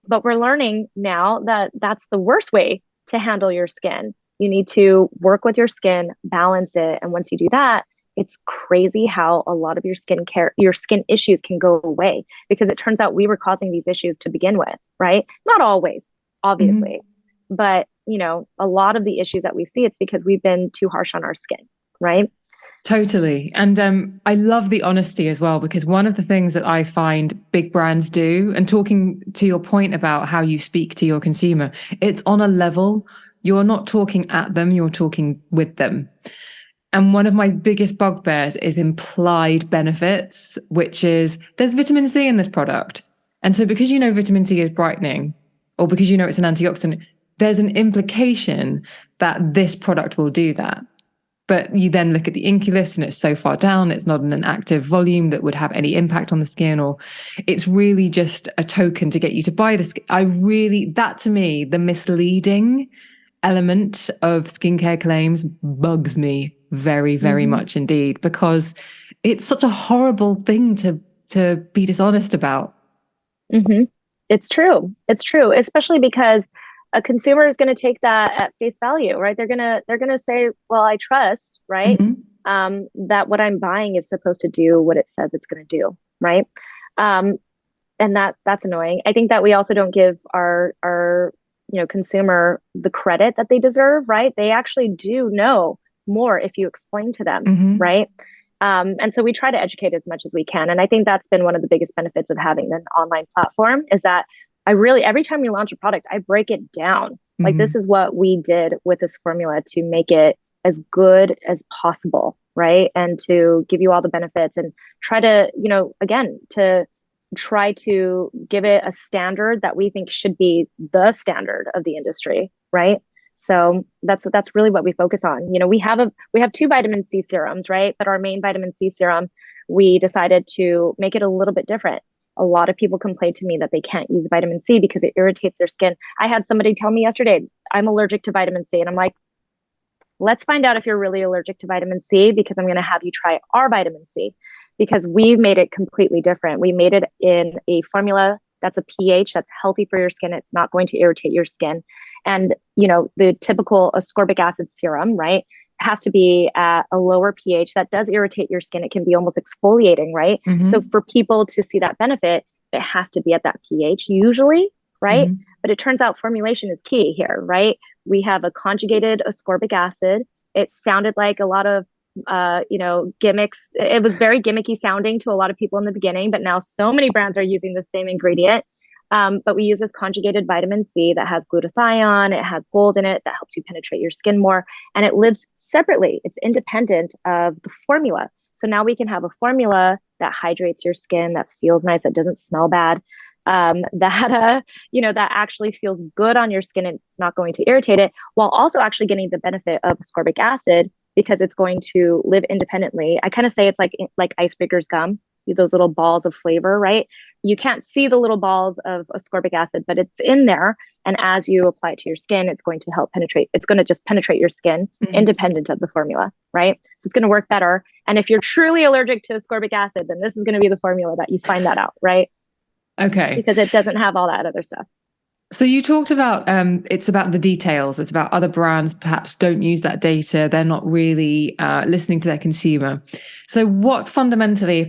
But we're learning now that that's the worst way to handle your skin. You need to work with your skin, balance it. And once you do that, it's crazy how a lot of your skin issues can go away, because it turns out we were causing these issues to begin with, right? Not always, obviously, but a lot of the issues that we see, it's because we've been too harsh on our skin, right? Totally. And I love the honesty as well, because one of the things that I find big brands do, and talking to your point about how you speak to your consumer, it's on a level. You're not talking at them, you're talking with them. And one of my biggest bugbears is implied benefits, which is there's vitamin C in this product. And so because vitamin C is brightening, or because it's an antioxidant, there's an implication that this product will do that. But you then look at the INCI list and it's so far down, it's not in an active volume that would have any impact on the skin, or it's really just a token to get you to buy the skin. That to me, the misleading element of skincare claims bugs me very, very much indeed, because it's such a horrible thing to be dishonest about. It's true. It's true, especially because a consumer is going to take that at face value, right? They're gonna say, "Well, I trust, right, that what I'm buying is supposed to do what it says it's going to do," right? And that's annoying. I think that we also don't give our consumer the credit that they deserve, right? They actually do know more if you explain to them, right? And so we try to educate as much as we can. And I think that's been one of the biggest benefits of having an online platform, is that every time we launch a product, I break it down. Like, this is what we did with this formula to make it as good as possible, right? And to give you all the benefits and try to, try to give it a standard that we think should be the standard of the industry, right? So that's really what we focus on. We have 2 vitamin C serums, right? But our main vitamin C serum, we decided to make it a little bit different. A lot of people complain to me that they can't use vitamin C because it irritates their skin. I had somebody tell me yesterday, "I'm allergic to vitamin C." And I'm like, let's find out if you're really allergic to vitamin C, because I'm going to have you try our vitamin C, because we've made it completely different. We made it in a formula that's a pH that's healthy for your skin. It's not going to irritate your skin. And, the typical ascorbic acid serum, right, has to be at a lower pH. That does irritate your skin. It can be almost exfoliating, right? So for people to see that benefit, it has to be at that pH usually, right? But it turns out formulation is key here, right? We have a conjugated ascorbic acid. It sounded like a lot of gimmicks. It was very gimmicky sounding to a lot of people in the beginning, but now so many brands are using the same ingredient. But we use this conjugated vitamin C that has glutathione, it has gold in it that helps you penetrate your skin more, and it lives separately. It's independent of the formula. So now we can have a formula that hydrates your skin, that feels nice, that doesn't smell bad, that actually feels good on your skin and it's not going to irritate it, while also actually getting the benefit of ascorbic acid because it's going to live independently. I kind of say it's like icebreakers gum, those little balls of flavor, right? You can't see the little balls of ascorbic acid, but it's in there. And as you apply it to your skin, it's going to help penetrate. It's going to just penetrate your skin independent of the formula, right? So it's going to work better. And if you're truly allergic to ascorbic acid, then this is going to be the formula that you find that out, right? Okay. Because it doesn't have all that other stuff. So you talked about it's about the details. It's about other brands perhaps don't use that data. They're not really listening to their consumer. So what fundamentally,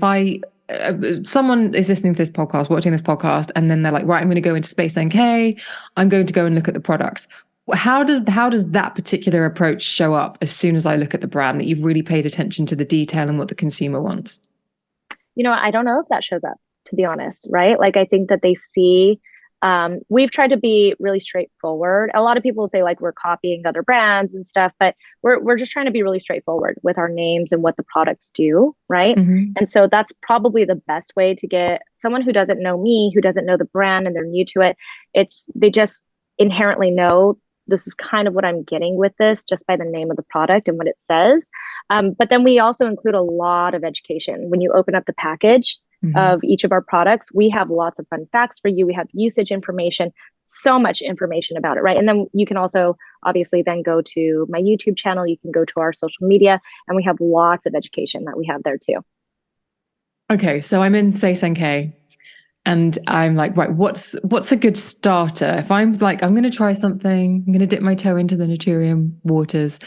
if someone is listening to this podcast, watching this podcast, and then they're like, right, I'm going to go into Space NK. I'm going to go and look at the products. How does that particular approach show up as soon as I look at the brand, that you've really paid attention to the detail and what the consumer wants? I don't know if that shows up, to be honest, right? Like, I think that they see. We've tried to be really straightforward. A lot of people say like we're copying other brands and stuff, but we're just trying to be really straightforward with our names and what the products do, right? Mm-hmm. And so that's probably the best way to get someone who doesn't know me, who doesn't know the brand and they're new to it. They just inherently know this is kind of what I'm getting with this just by the name of the product and what it says. But then we also include a lot of education. When you open up the package of each of our products, we have lots of fun facts for you. We have usage information, so much information about it, right? And then you can also obviously then go to my YouTube channel, you can go to our social media, and we have lots of education that we have there too. Okay, so I'm in Say Senke and I'm like, right, what's a good starter? If I'm like, I'm going to try something, I'm going to dip my toe into the Naturium waters.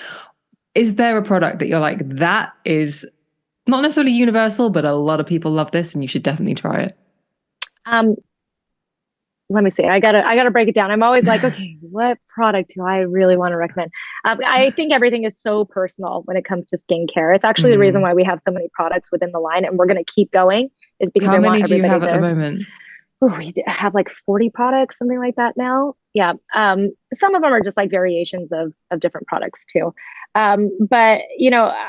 Is there a product that you're like, that is not necessarily universal, but a lot of people love this and you should definitely try it? Let me see. I gotta break it down. I'm always like, okay, what product do I really want to recommend? I think everything is so personal when it comes to skincare. It's actually the reason why we have so many products within the line, and we're going to keep going. Is because how I many want do you have there. at the moment? We have like 40 products, something like that now. Yeah. Some of them are just like variations of different products too. But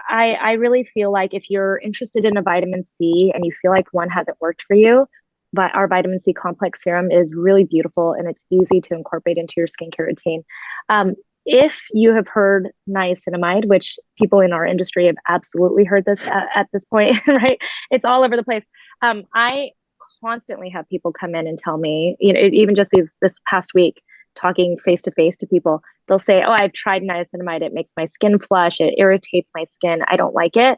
I really feel like if you're interested in a vitamin C and you feel like one hasn't worked for you, but our vitamin C complex serum is really beautiful and it's easy to incorporate into your skincare routine. If you have heard niacinamide, which people in our industry have absolutely heard this at this point, right? It's all over the place. I constantly have people come in and tell me, even just this past week, talking face to face to people, they'll say, oh, I've tried niacinamide. It makes my skin flush. It irritates my skin. I don't like it.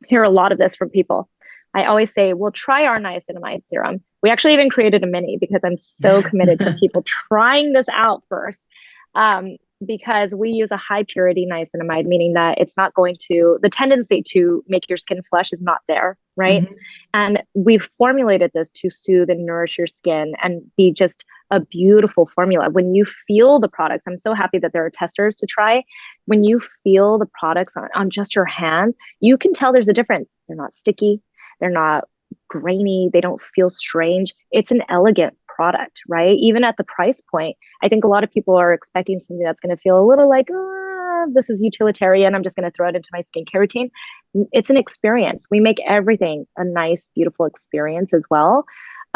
I hear a lot of this from people. I always say, well, try our niacinamide serum. We actually even created a mini because I'm so committed to people trying this out first. Because we use a high purity niacinamide, meaning that it's not going to, the tendency to make your skin flush is not there, right? Mm-hmm. And we've formulated this to soothe and nourish your skin and be just a beautiful formula. When you feel the products, I'm so happy that there are testers to try. When you feel the products on just your hands, you can tell there's a difference. They're not sticky. They're not grainy. They don't feel strange. It's an elegant product, right? Even at the price point, I think a lot of people are expecting something that's going to feel a little like, this is utilitarian. I'm just going to throw it into my skincare routine. It's an experience. We make everything a nice, beautiful experience as well.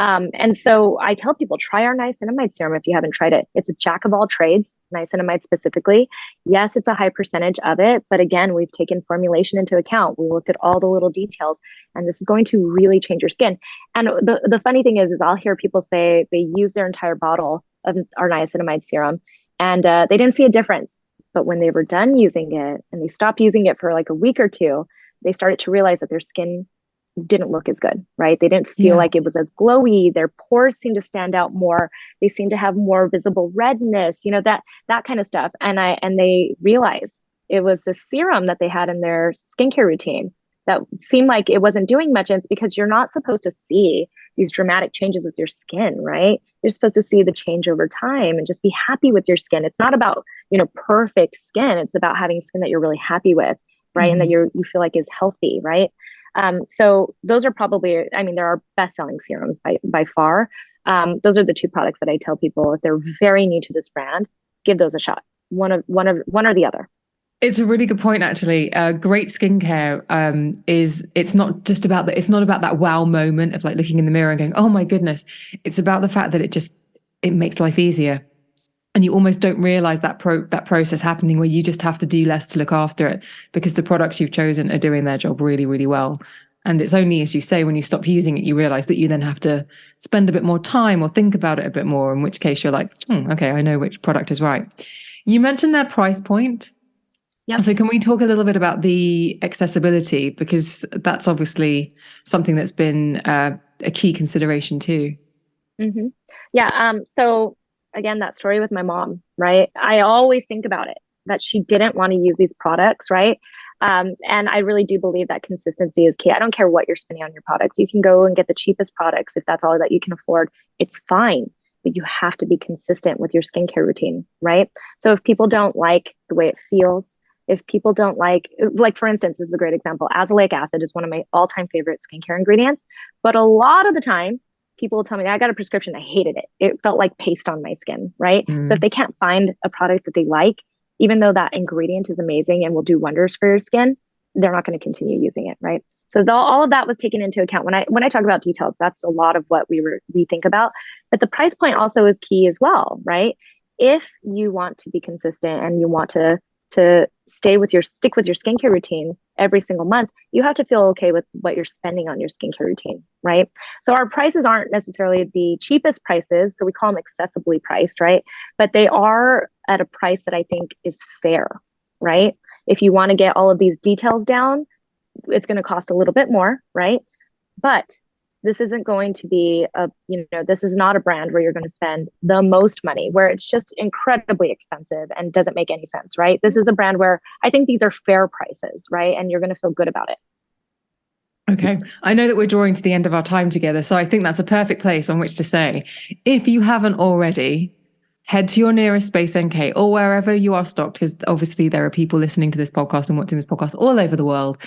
And so I tell people, try our niacinamide serum if you haven't tried it. It's a jack of all trades, niacinamide specifically. Yes, it's a high percentage of it, but again, we've taken formulation into account. We looked at all the little details, and this is going to really change your skin. And the funny thing is I'll hear people say they use their entire bottle of our niacinamide serum, and they didn't see a difference. But when they were done using it and they stopped using it for like a week or two, they started to realize that their skin didn't look as good, right? They didn't feel like it was as glowy. Their pores seemed to stand out more. They seemed to have more visible redness, that kind of stuff. And they realized it was the serum that they had in their skincare routine that seemed like it wasn't doing much. And it's because you're not supposed to see these dramatic changes with your skin, right? You're supposed to see the change over time and just be happy with your skin. It's not about, perfect skin. It's about having skin that you're really happy with, right? And that you feel like is healthy, right? So those are probably, there are best-selling serums by far. Those are the two products that I tell people if they're very new to this brand, give those a shot. One or the other. It's a really good point, actually. Great skincare it's not just about it's not about that wow moment of like looking in the mirror and going, oh my goodness. It's about the fact that it makes life easier. And you almost don't realize that process happening where you just have to do less to look after it because the products you've chosen are doing their job really, really well. And it's only, as you say, when you stop using it, you realize that you then have to spend a bit more time or think about it a bit more, in which case you're like, okay, I know which product is right. You mentioned their price point. Yep. So can we talk a little bit about the accessibility? Because that's obviously something that's been a key consideration too. Mm-hmm. Yeah. So again, that story with my mom, right? I always think about it, that she didn't want to use these products, right? And I really do believe that consistency is key. I don't care what you're spending on your products. You can go and get the cheapest products if that's all that you can afford. It's fine, but you have to be consistent with your skincare routine, right? So if people don't like the way it feels, if people don't like for instance, this is a great example. Azelaic acid is one of my all-time favorite skincare ingredients, but a lot of the time, people will tell me, I got a prescription, I hated it. It felt like paste on my skin, right? So if they can't find a product that they like, even though that ingredient is amazing and will do wonders for your skin, they're not going to continue using it, right? So all of that was taken into account. When I talk about details, that's a lot of what we think about. But the price point also is key as well, right? If you want to be consistent and you want to stick with your skincare routine every single month, you have to feel okay with what you're spending on your skincare routine, right? So our prices aren't necessarily the cheapest prices, so we call them accessibly priced, right? But they are at a price that I think is fair, right? If you want to get all of these details down, it's going to cost a little bit more, right? But this isn't going to be this is not a brand where you're going to spend the most money, where it's just incredibly expensive and doesn't make any sense, right? This is a brand where I think these are fair prices, right? And you're going to feel good about it. Okay. I know that we're drawing to the end of our time together, so I think that's a perfect place on which to say, if you haven't already, head to your nearest Space NK or wherever you are stocked, because obviously there are people listening to this podcast and watching this podcast all over the world.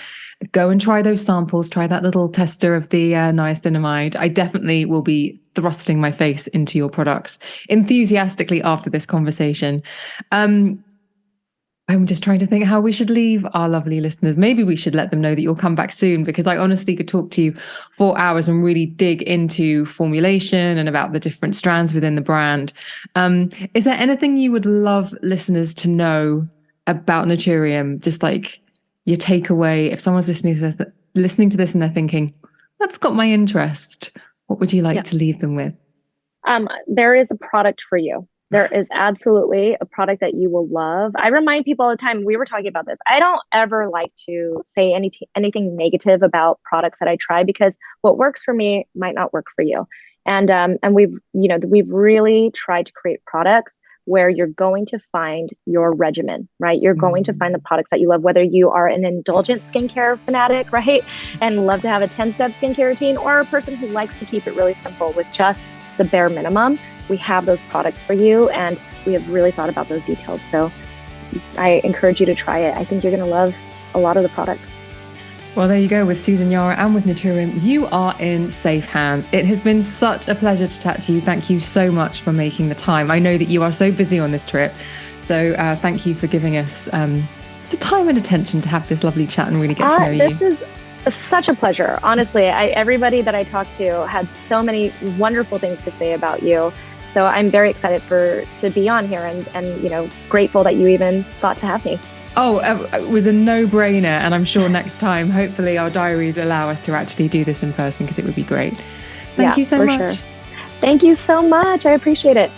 Go and try those samples, try that little tester of the niacinamide. I definitely will be thrusting my face into your products enthusiastically after this conversation. I'm just trying to think how we should leave our lovely listeners. Maybe we should let them know that you'll come back soon, because I honestly could talk to you for hours and really dig into formulation and about the different strands within the brand. Is there anything you would love listeners to know about Naturium? Just like your takeaway, if someone's listening to this and they're thinking, that's got my interest, what would you like to leave them with? There is a product for you. There is absolutely a product that you will love. I remind people all the time, we were talking about this, I don't ever like to say anything negative about products that I try, because what works for me might not work for you. And we've really tried to create products where you're going to find your regimen, right? You're going to find the products that you love, whether you are an indulgent skincare fanatic, right? And love to have a 10-step skincare routine, or a person who likes to keep it really simple with just the bare minimum. We have those products for you, and we have really thought about those details. So I encourage you to try it. I think you're going to love a lot of the products. Well, there you go. With Susan Yara and with Naturium, you are in safe hands. It has been such a pleasure to chat to you. Thank you so much for making the time. I know that you are so busy on this trip. So thank you for giving us the time and attention to have this lovely chat and really get to know you. This is such a pleasure. Honestly, everybody that I talked to had so many wonderful things to say about you. So I'm very excited to be on here and grateful that you even thought to have me. Oh, it was a no-brainer. And I'm sure next time, hopefully our diaries allow us to actually do this in person, because it would be great. Thank you so much. Sure. Thank you so much. I appreciate it.